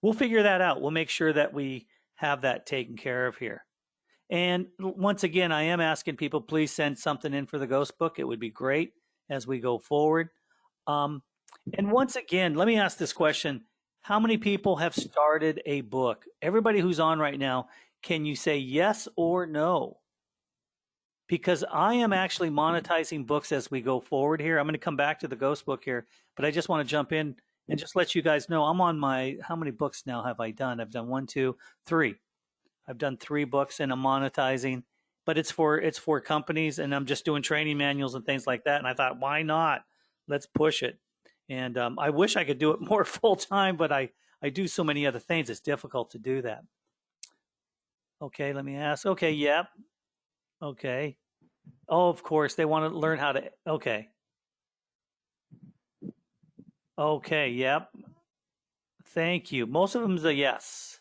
we'll figure that out. We'll make sure that we have that taken care of here. And once again, I am asking people, please send something in for the ghost book. It would be great as we go forward. And once again, let me ask this question. How many people have started a book? Everybody who's on right now, can you say yes or no? Because I am actually monetizing books as we go forward here. I'm going to come back to the ghost book here, but I just want to jump in and just let you guys know I'm on my, how many books now have I done? I've done 1, 2, 3. I've done 3 books and I'm monetizing, but it's for companies and I'm just doing training manuals and things like that. And I thought, why not? Let's push it. And I wish I could do it more full time, but I do so many other things. It's difficult to do that. Okay, let me ask. Okay, yep. Okay. Oh, of course, they want to learn how to, okay. Okay, yep. Thank you. Most of them is a yes.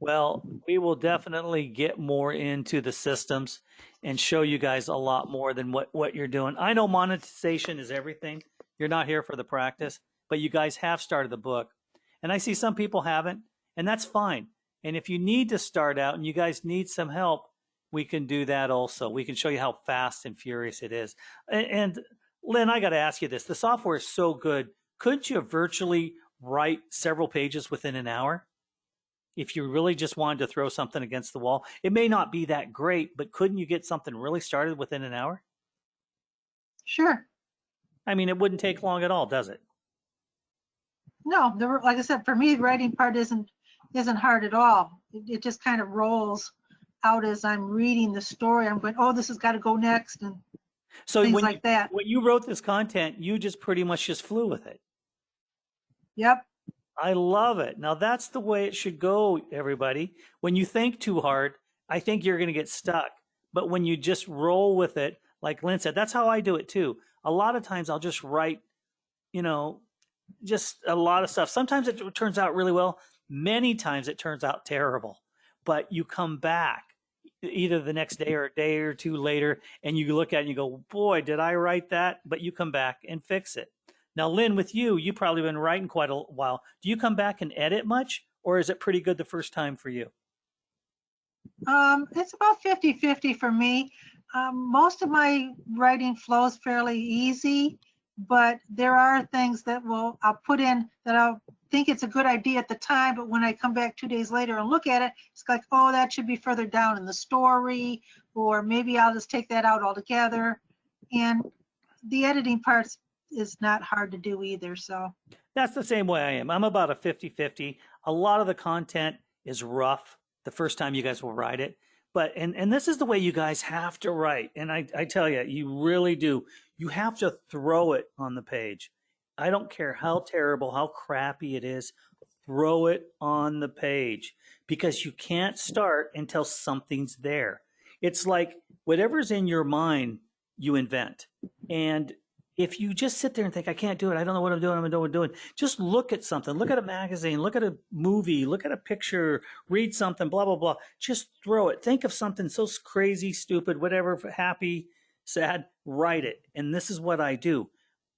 Well, we will definitely get more into the systems and show you guys a lot more than what you're doing. I know monetization is everything. You're not here for the practice, but you guys have started the book. And I see some people haven't, and that's fine. And if you need to start out and you guys need some help, we can do that also. We can show you how fast and furious it is. And Lynn, I got to ask you this. The software is so good. Couldn't you virtually write several pages within an hour? If you really just wanted to throw something against the wall, it may not be that great, but couldn't you get something really started within an hour? Sure. I mean, it wouldn't take long at all, does it? No, like I said, for me, the writing part isn't hard at all. It just kind of rolls out as I'm reading the story. I'm going, oh, this has got to go next, and so things like that. When you wrote this content, you just pretty much just flew with it. Yep. I love it. Now that's the way it should go, everybody. When you think too hard, I think you're going to get stuck. But when you just roll with it, like Lynn said, that's how I do it too. A lot of times I'll just write, just a lot of stuff. Sometimes it turns out really well. Many times it turns out terrible. But you come back either the next day or a day or two later, and you look at it and you go, boy, did I write that? But you come back and fix it. Now, Lynn, with you've probably been writing quite a while. Do you come back and edit much, or is it pretty good the first time for you? It's about 50-50 for me. Most of my writing flows fairly easy, but there are things that I'll put in that I'll think it's a good idea at the time, but when I come back 2 days later and look at it, it's like, oh, that should be further down in the story, or maybe I'll just take that out altogether. And the editing parts is not hard to do either. So that's the same way I am. I'm about a 50-50. A lot of the content is rough the first time you guys will write it. But and this is the way you guys have to write. And I tell you, you really do. You have to throw it on the page. I don't care how terrible, how crappy it is, throw it on the page because you can't start until something's there. It's like whatever's in your mind, you invent. And if you just sit there and think, I can't do it, I don't know what I'm doing, just look at something, look at a magazine, look at a movie, look at a picture, read something, blah, blah, blah. Just throw it. Think of something so crazy, stupid, whatever, happy, sad, write it. And this is what I do.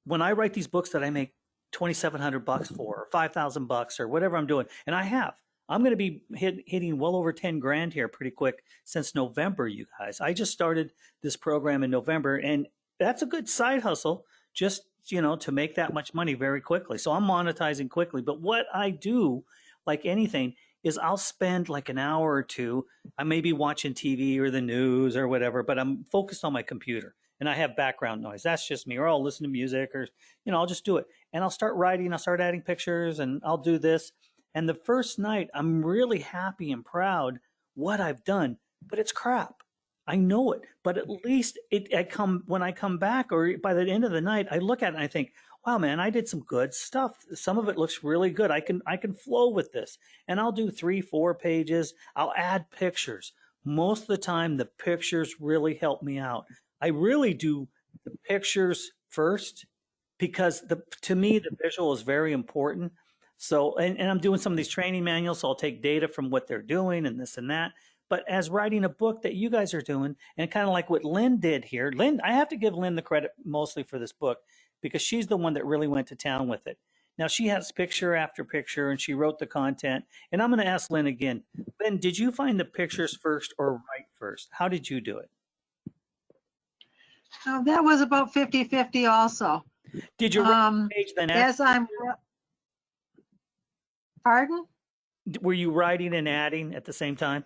When I write these books that I make $2,700 for, or $5,000 or whatever I'm doing, and I'm going to be hitting well over 10 grand here pretty quick since November, you guys. I just started this program in November, and that's a good side hustle just, to make that much money very quickly. So I'm monetizing quickly. But what I do, like anything, is I'll spend like an hour or two. I may be watching TV or the news or whatever, but I'm focused on my computer and I have background noise. That's just me. Or I'll listen to music or, I'll just do it. And I'll start writing, I'll start adding pictures, and I'll do this. And the first night, I'm really happy and proud what I've done, but it's crap. I know it, but at least when I come back, or by the end of the night, I look at it and I think, wow, man, I did some good stuff. Some of it looks really good. I can flow with this, and I'll do 3-4 pages. I'll add pictures. Most of the time, the pictures really help me out. I really do the pictures first because to me, the visual is very important. So, and I'm doing some of these training manuals, so I'll take data from what they're doing and this and that. But as writing a book that you guys are doing, and kind of like what Lynn did here, I have to give Lynn the credit mostly for this book because she's the one that really went to town with it. Now, she has picture after picture, and she wrote the content. And I'm going to ask Lynn again. Lynn, did you find the pictures first or write first? How did you do it? That was about 50-50 also. Did you write the page then? Pardon? Were you writing and adding at the same time?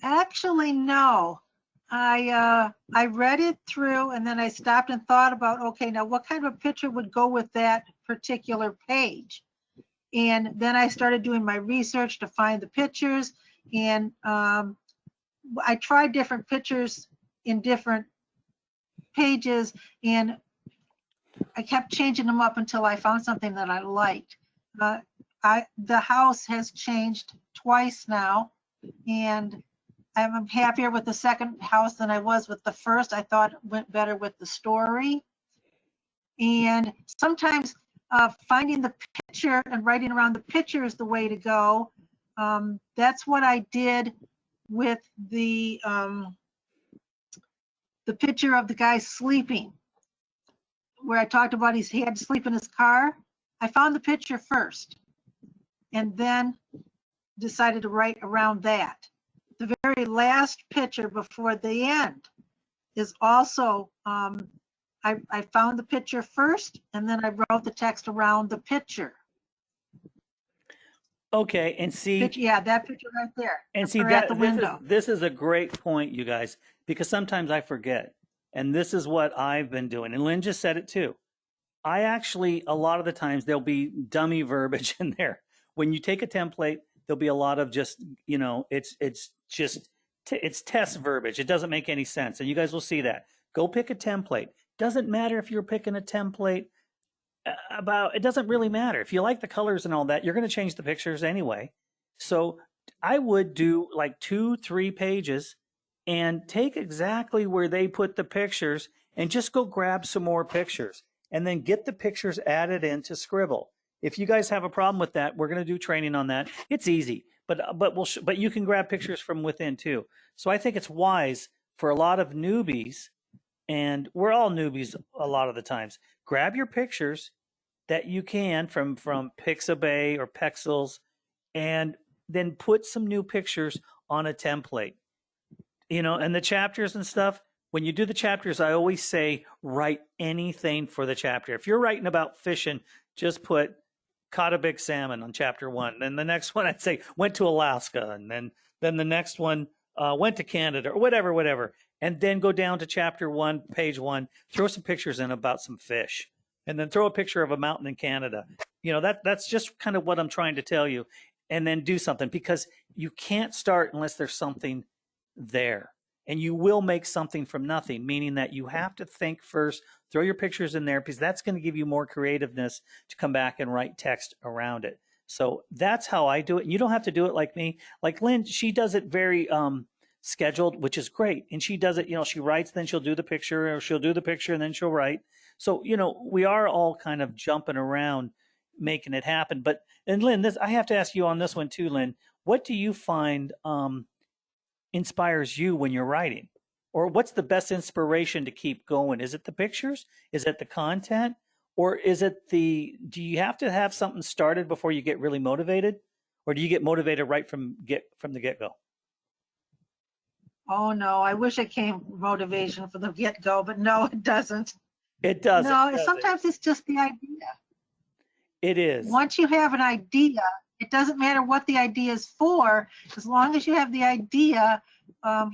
Actually, no. I read it through, and then I stopped and thought about, okay, now what kind of a picture would go with that particular page? And then I started doing my research to find the pictures, and I tried different pictures in different pages, and I kept changing them up until I found something that I liked. The house has changed twice now, and I'm happier with the second house than I was with the first. I thought it went better with the story. And sometimes finding the picture and writing around the picture is the way to go. That's what I did with the picture of the guy sleeping, where I talked about he had to sleep in his car. I found the picture first and then decided to write around that. The very last picture before the end is also, I found the picture first and then I wrote the text around the picture. Okay, and see, yeah, that picture right there. and see at the window. This is a great point, you guys, because sometimes I forget, and this is what I've been doing. And Lynn just said it too. I actually, a lot of the times, there'll be dummy verbiage in there. When you take a template, there'll be a lot of just, it's test verbiage. It doesn't make any sense, and you guys will see that. Go pick a template. Doesn't matter if you're picking a template it doesn't really matter. If you like the colors and all that, you're going to change the pictures anyway. So I would do like 2-3 pages and take exactly where they put the pictures and just go grab some more pictures and then get the pictures added into Sqribble. If you guys have a problem with that, we're going to do training on that. It's easy, but you can grab pictures from within too. So I think it's wise for a lot of newbies, and we're all newbies a lot of the times. Grab your pictures that you can from Pixabay or Pexels, and then put some new pictures on a template. And the chapters and stuff, when you do the chapters, I always say write anything for the chapter. If you're writing about fishing, just put caught a big salmon on chapter 1. Then the next one I'd say went to Alaska, and then the next one went to Canada, or whatever. And then go down to chapter 1, page 1, throw some pictures in about some fish, and then throw a picture of a mountain in Canada. That's just kind of what I'm trying to tell you. And then do something, because you can't start unless there's something there. And you will make something from nothing, meaning that you have to think first, throw your pictures in there, because that's going to give you more creativeness to come back and write text around it. So that's how I do it. And you don't have to do it like me. Like Lynn, she does it very scheduled, which is great. And she does it, she writes, then she'll do the picture, or she'll do the picture and then she'll write. So, we are all kind of jumping around making it happen. And Lynn, I have to ask you on this one too, Lynn, what do you find inspires you when you're writing? or what's the best inspiration to keep going? Is it the pictures? Is it the content? Or is it do you have to have something started before you get really motivated? Or do you get motivated right from the get-go? Oh, no, I wish it came motivation from the get-go, but no, it doesn't. It doesn't, No, does it? sometimes it's just the idea. It is. Once you have an idea, it doesn't matter what the idea is for, as long as you have the idea,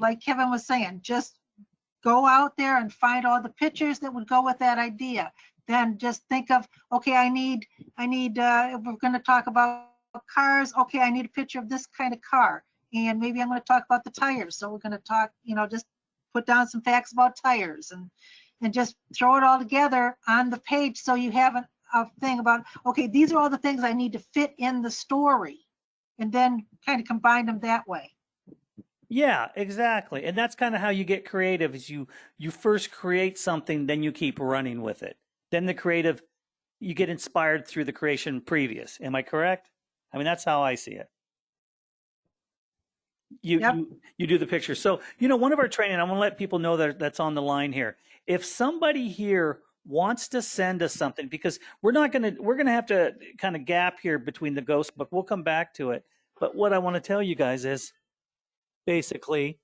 like Kevin was saying, just go out there and find all the pictures that would go with that idea. Then just think of, okay, I need, if we're going to talk about cars, okay, I need a picture of this kind of car. And maybe I'm going to talk about the tires. So we're going to talk, just put down some facts about tires and just throw it all together on the page. So you have a thing about, okay, these are all the things I need to fit in the story, and then kind of combine them that way. Yeah, exactly. And that's kind of how you get creative is you first create something, then you keep running with it. Then you get inspired through the creation previous. Am I correct? I mean, that's how I see it. Yep. You do the picture. So, one of our training, I want to let people know that's on the line here. If somebody here wants to send us something, because we're going to have to kind of gap here between the ghost book. We'll come back to it. But what I want to tell you guys is basically,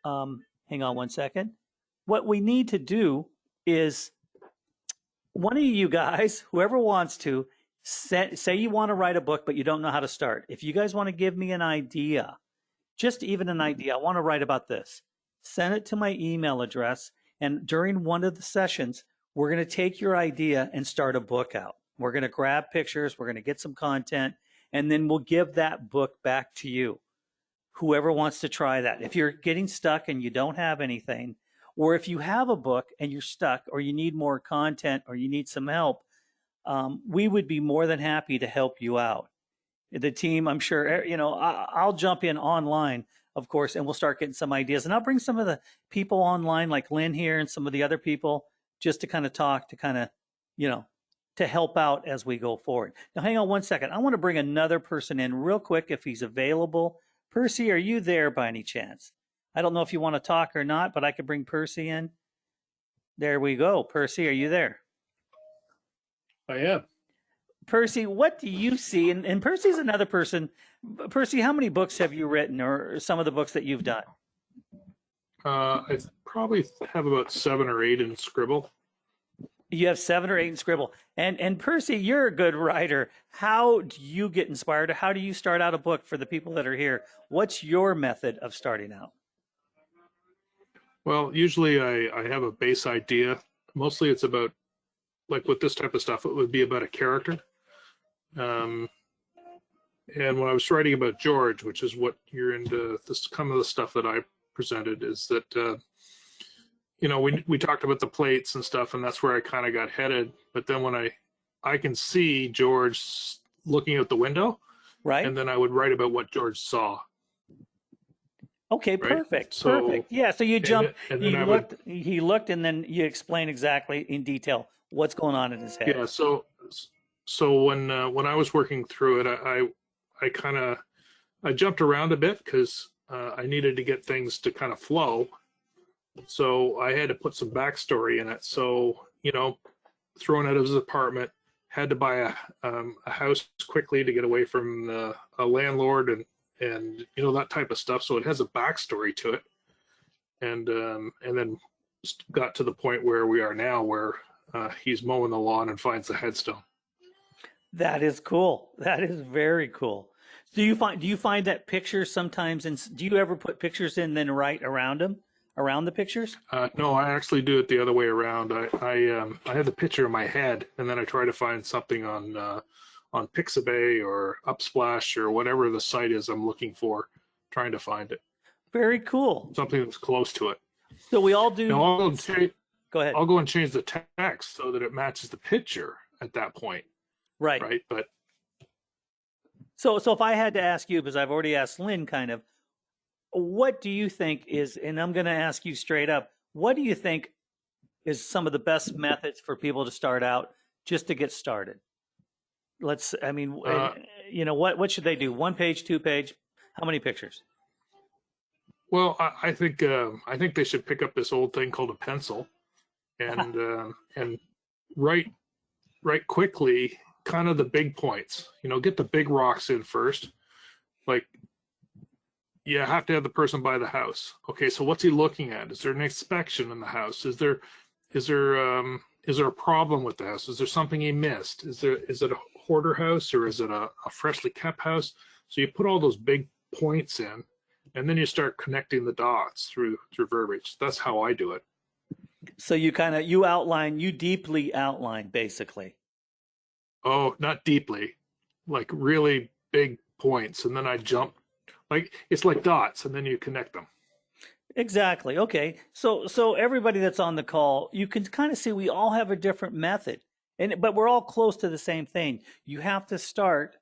hang on one second. What we need to do is one of you guys, whoever wants to, say you want to write a book, but you don't know how to start. If you guys want to give me an idea, just even an idea, I want to write about this, send it to my email address. And during one of the sessions, we're going to take your idea and start a book out. We're going to grab pictures. We're going to get some content, and then we'll give that book back to you. Whoever wants to try that. If you're getting stuck and you don't have anything, or if you have a book and you're stuck, or you need more content, or you need some help, we would be more than happy to help you out. The team, I'm sure, I'll jump in online, of course, and we'll start getting some ideas. And I'll bring some of the people online, like Lynn here and some of the other people, just to kind of talk, to kind of, to help out as we go forward. Now, hang on one second. I want to bring another person in real quick if he's available. Percy, are you there by any chance? I don't know if you want to talk or not, but I could bring Percy in. There we go. Percy, are you there? I am. Percy, what do you see? And Percy's another person. Percy, how many books have you written, or some of the books that you've done? I probably have about 7 or 8 in Sqribble. You have 7 or 8 in Sqribble. And Percy, you're a good writer. How do you get inspired? How do you start out a book for the people that are here? What's your method of starting out? Well, usually I have a base idea. Mostly it's about, like with this type of stuff, it would be about a character. And when I was writing about George, which is what you're into, this kind of the stuff that I presented, is that we talked about the plates and stuff, and that's where I kind of got headed. But then when I can see George looking out the window, right, and then I would write about what George saw. Okay, right? perfect, So, perfect. Yeah, so you jump. He looked, and then you explain exactly in detail what's going on in his head. Yeah. So when I was working through it, I jumped around a bit because I needed to get things to kind of flow. So I had to put some backstory in it. So, thrown out of his apartment, had to buy a house quickly to get away from a landlord and that type of stuff. So it has a backstory to it. And then got to the point where we are now, where he's mowing the lawn and finds the headstone. That is cool. That is very cool. Do you find that pictures sometimes, and do you ever put pictures in then write around them, around the pictures? No, I actually do it the other way around. I have the picture in my head, and then I try to find something on Pixabay or Upsplash or whatever the site is I'm looking for, trying to find it. Very cool. Something that's close to it. So we all do. Now, go ahead. I'll go and change the text so that it matches the picture at that point. Right. Right. But so if I had to ask you, because I've already asked Lynn, kind of, what do you think is, and I'm going to ask you straight up, what do you think is some of the best methods for people to start out just to get started? What should they do? 1 page, 2 page? How many pictures? Well, I think they should pick up this old thing called a pencil and write quickly kind of the big points. Get the big rocks in first. Like, you have to have the person buy the house. Okay, so what's he looking at? Is there an inspection in the house? Is there a problem with the house? Is there something he missed? Is it a hoarder house, or is it a freshly kept house? So you put all those big points in, and then you start connecting the dots through verbiage. That's how I do it. So you deeply outline, basically. Oh, not deeply, like really big points, and then I jump. Like, it's like dots, and then you connect them. Exactly. Okay. So everybody that's on the call, you can kind of see we all have a different method, but we're all close to the same thing. You have to start,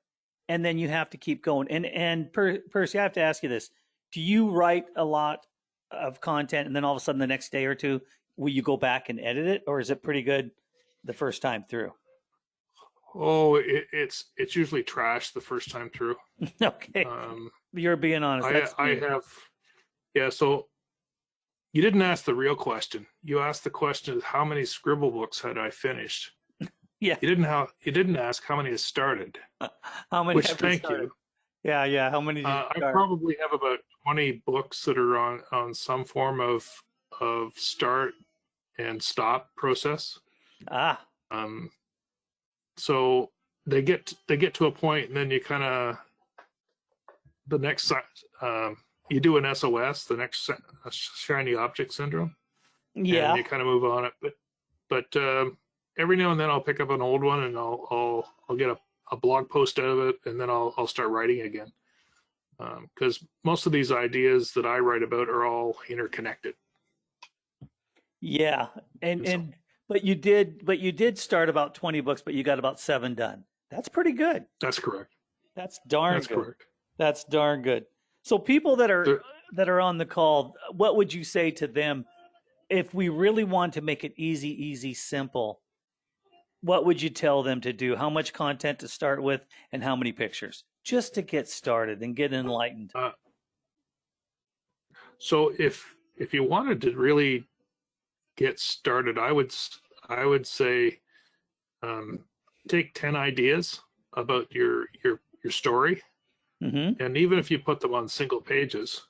and then you have to keep going. And Percy, I have to ask you this: do you write a lot of content, and then all of a sudden the next day or two, will you go back and edit it, or is it pretty good the first time through? Oh, it's usually trash the first time through. Okay. You're being honest. I have, yeah. So you didn't ask the real question. You asked the question of how many Scribble books had I finished. Yeah. You didn't ask how many has started. How many? Which, have thank started? you. Yeah. How many? I probably have about 20 books that are on some form of start and stop process. Ah. So they get to a point, and then you kind of you do an SOS, the next shiny object syndrome. Yeah. And you kind of move on it, but every now and then I'll pick up an old one, and I'll get a blog post out of it, and then I'll start writing again. Because most of these ideas that I write about are all interconnected. Yeah, but you did start about 20 books, but you got about 7 done. That's pretty good. That's correct. That's darn That's good. correct. That's darn good. So people that are on the call, what would you say to them if we really want to make it easy, simple? What would you tell them to do? How much content to start with, and how many pictures, just to get started and get enlightened? So if you wanted to really get started, I would say take 10 ideas about your story, and even if you put them on single pages,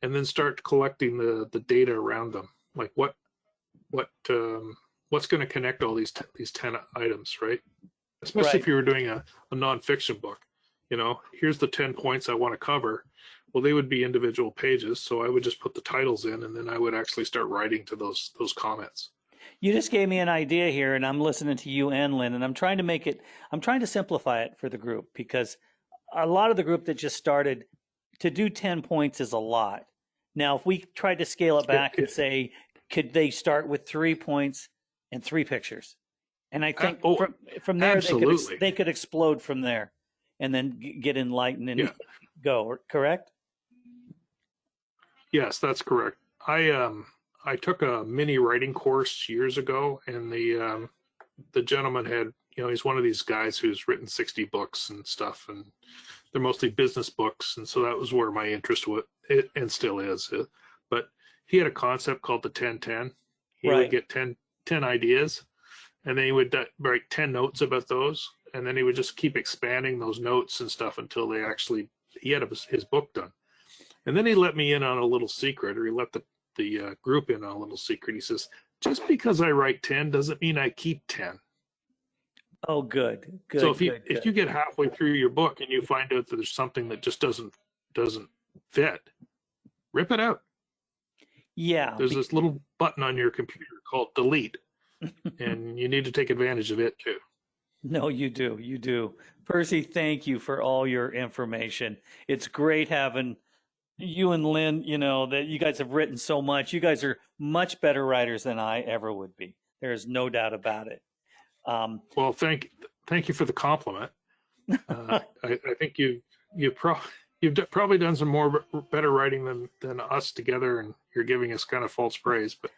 and then start collecting the data around them, like what's going to connect all these 10 items, right? Especially if you were doing a nonfiction book, here's the 10 points I want to cover. Well, they would be individual pages, so I would just put the titles in, and then I would actually start writing to those comments. You just gave me an idea here, and I'm listening to you and Lynn, and I'm trying to simplify it for the group, because a lot of the group that just started, to do 10 points is a lot. Now, if we tried to scale it back and say, could they start with 3 points and 3 pictures? And I think from there, they could explode from there and then get enlightened and go, correct? Yes, that's correct. I took a mini writing course years ago, and the gentleman had, he's one of these guys who's written 60 books and stuff, and they're mostly business books, and so that was where my interest was, and still is. But he had a concept called the 10-10. He would get 10 ideas, and then he would write 10 notes about those, and then he would just keep expanding those notes and stuff until he had his book done. And then he let me in on a little secret, or he let the group in on a little secret. He says, just because I write 10 doesn't mean I keep 10. Oh, good. So if you get halfway through your book and you find out that there's something that just doesn't fit, rip it out. Yeah. There's this little button on your computer called delete, and you need to take advantage of it too. No, you do. You do. Percy, thank you for all your information. It's great having you and Lynn, that you guys have written so much. You guys are much better writers than I ever would be. There is no doubt about it. Well, thank you for the compliment. I think you've probably done some better writing than us together, and you're giving us kind of false praise, but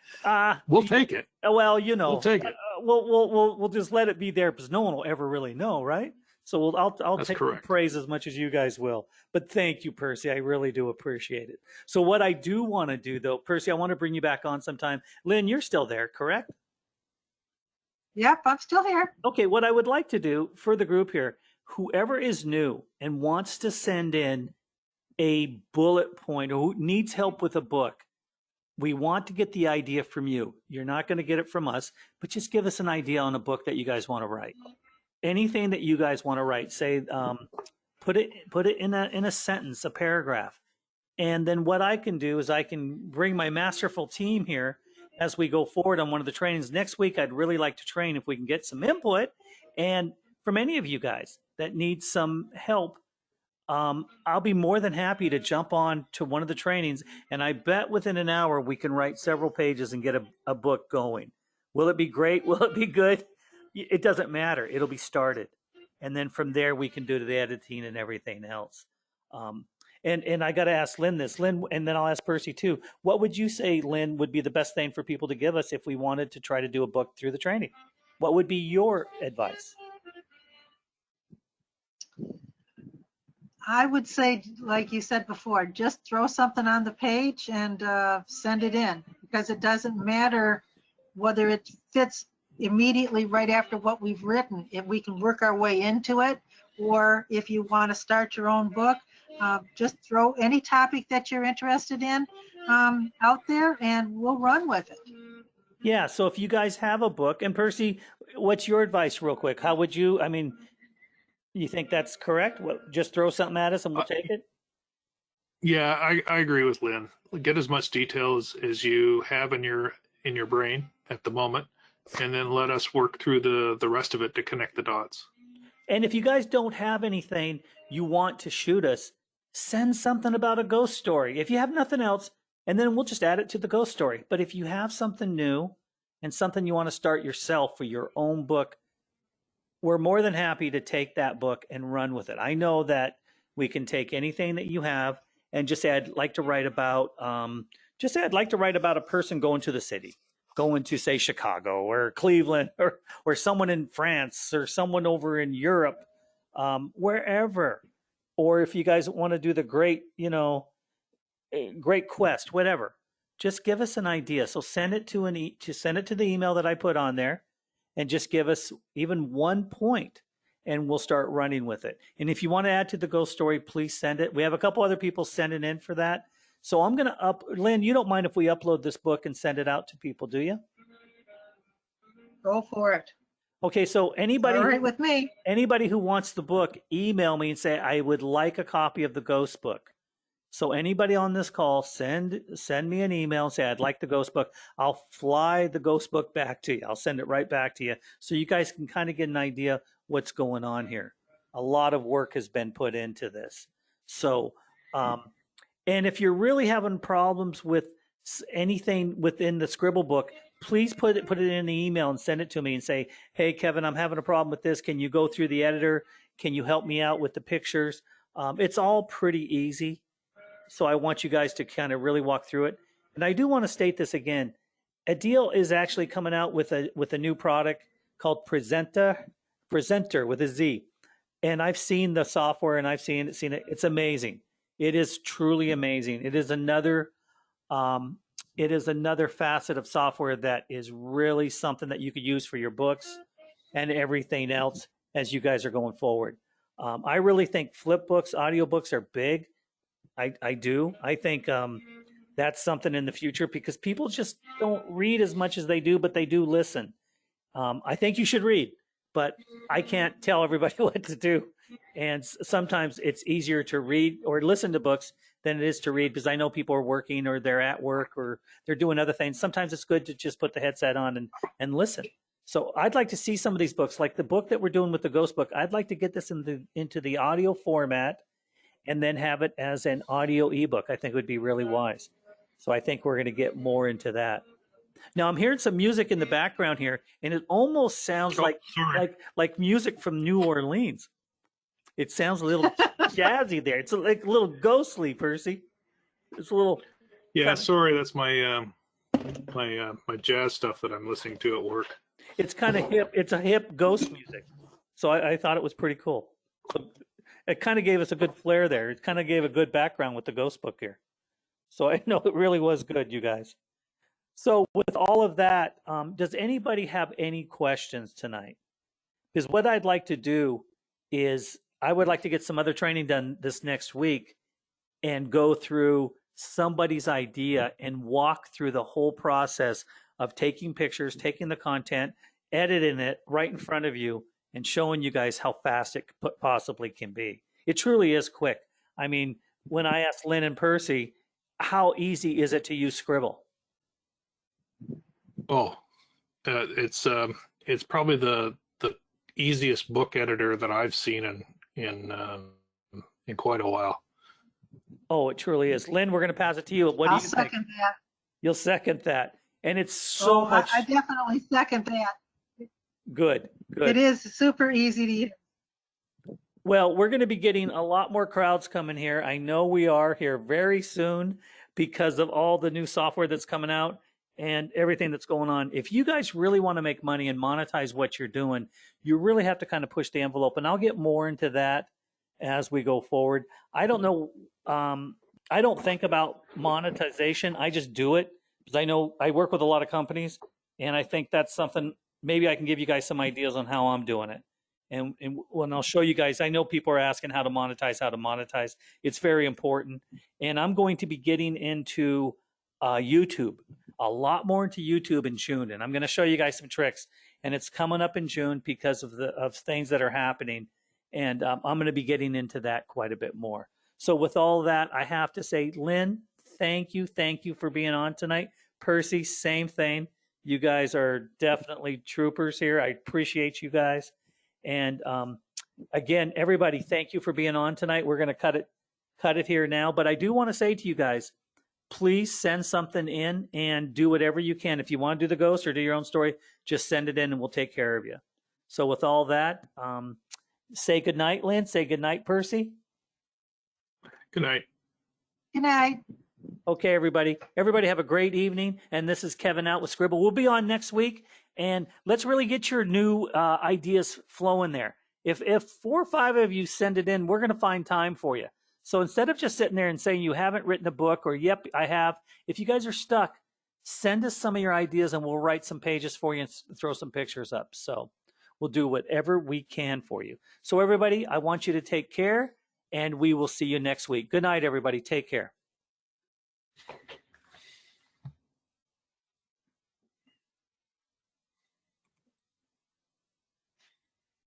we'll take it. Well, we'll take it. We'll just let it be there, because no one will ever really know, right? So I'll That's take the correct. praise as much as you guys will. But thank you, Percy. I really do appreciate it. So what I do want to do, though, Percy, I want to bring you back on sometime. Lynn, you're still there, correct? Yep, I'm still here. Okay, what I would like to do for the group here, whoever is new and wants to send in a bullet point or who needs help with a book, we want to get the idea from you. You're not going to get it from us, but just give us an idea on a book that you guys want to write. Anything that you guys want to write, say, put it in a sentence, a paragraph. And then what I can do is I can bring my masterful team here as we go forward on one of the trainings. Next week, I'd really like to train if we can get some input. And from any of you guys that need some help, I'll be more than happy to jump on to one of the trainings. And I bet within an hour, we can write several pages and get a book going. Will it be great? Will it be good? It doesn't matter. It'll be started. And then from there, we can do the editing and everything else. And I got to ask Lynn this. Lynn, and then I'll ask Percy too. What would you say, Lynn, would be the best thing for people to give us if we wanted to try to do a book through the training? What would be your advice? I would say, like you said before, just throw something on the page and send it in, because it doesn't matter whether it fits immediately right after what we've written. If we can work our way into it, or if you want to start your own book, just throw any topic that you're interested in out there and we'll run with it. Yeah, so if you guys have a book, and Percy, what's your advice real quick? How would you, I mean, you think that's correct? Just throw something at us and we'll take it? Yeah, I agree with Lynn. Get as much detail as you have in your brain at the moment, and then let us work through the rest of it to connect the dots. And if you guys don't have anything you want to shoot us, send something about a ghost story. If you have nothing else, and then we'll just add it to the ghost story. But if you have something new and something you want to start yourself for your own book, we're more than happy to take that book and run with it. I know that we can take anything that you have and just say, I'd like to write about, a person going to the city, going to, say, Chicago or Cleveland or someone in France or someone over in Europe, wherever. Or if you guys want to do the great quest, whatever, just give us an idea. So send it to the email that I put on there, and just give us even one point, and we'll start running with it. And if you want to add to the ghost story, please send it. We have a couple other people sending in for that. So I'm going to Lynn, you don't mind if we upload this book and send it out to people, do you? Go for it. Okay, so anybody, all right with me. Anybody who wants the book, email me and say, I would like a copy of the ghost book. So anybody on this call, send me an email and say, I'd like the ghost book. I'll fly the ghost book back to you. I'll send it right back to you so you guys can kind of get an idea what's going on here. A lot of work has been put into this. So, and if you're really having problems with anything within the Scribble book, please put it in the email and send it to me and say, hey, Kevin, I'm having a problem with this. Can you go through the editor? Can you help me out with the pictures? It's all pretty easy. So I want you guys to kind of really walk through it. And I do want to state this again. Adil is actually coming out with a new product called Presenter with a Z. And I've seen the software and I've seen it. It's amazing. It is truly amazing. It is another facet of software that is really something that you could use for your books and everything else as you guys are going forward. I really think flip books, audiobooks are big. I do. I think that's something in the future because people just don't read as much as they do, but they do listen. I think you should read, but I can't tell everybody what to do. And sometimes it's easier to read or listen to books than it is to read because I know people are working or they're at work or they're doing other things. Sometimes it's good to just put the headset on and listen. So I'd like to see some of these books, like the book that we're doing with the ghost book. I'd like to get this into the audio format and then have it as an audio ebook. I think would be really wise. So I think we're going to get more into that. Now I'm hearing some music in the background here, and it almost sounds like music from New Orleans. It sounds a little jazzy there. It's like a little ghostly, Percy. It's a little. Yeah, sorry, that's my my jazz stuff that I'm listening to at work. It's kind of hip. It's a hip ghost music. So I thought it was pretty cool. It kind of gave us a good flair there. It kind of gave a good background with the ghost book here. So I know it really was good, you guys. So with all of that, does anybody have any questions tonight? Because what I'd like to do is I would like to get some other training done this next week and go through somebody's idea and walk through the whole process of taking pictures, taking the content, editing it right in front of you, and showing you guys how fast it possibly can be. It truly is quick. I mean, when I asked Lynn and Percy, how easy is it to use Sqribble? Oh, it's probably the easiest book editor that I've seen in quite a while. Oh, it truly is. Lynn, we're going to pass it to you. What do I'll you think? second that. You'll second that. And it's so much I definitely second that. good. It is super easy to use. Well, we're going to be getting a lot more crowds coming here. I know we are here very soon because of all the new software that's coming out and everything that's going on. If you guys really want to make money and monetize what you're doing, you really have to kind of push the envelope. And I'll get more into that as we go forward. I don't know. I don't think about monetization. I just do it because I know I work with a lot of companies, and I think that's something maybe I can give you guys some ideas on how I'm doing it. And when I'll show you guys, I know people are asking how to monetize. It's very important. And I'm going to be getting into YouTube, a lot more into YouTube in June. And I'm going to show you guys some tricks. And it's coming up in June because of things that are happening. And I'm going to be getting into that quite a bit more. So with all that, I have to say, Lynn, thank you for being on tonight. Percy, same thing. You guys are definitely troopers here. I appreciate you guys. And again, everybody, thank you for being on tonight. We're going to cut it here now. But I do want to say to you guys, please send something in and do whatever you can. If you want to do the ghost or do your own story, just send it in and we'll take care of you. So with all that, say good night, Lynn. Say good night, Percy. Good night. Good night. Okay, everybody. Everybody have a great evening. And this is Kevin out with Sqribble. We'll be on next week. And let's really get your new ideas flowing there. If 4 or 5 of you send it in, we're going to find time for you. So instead of just sitting there and saying you haven't written a book or, yep, I have, if you guys are stuck, send us some of your ideas and we'll write some pages for you and throw some pictures up. So we'll do whatever we can for you. So everybody, I want you to take care and we will see you next week. Good night, everybody. Take care.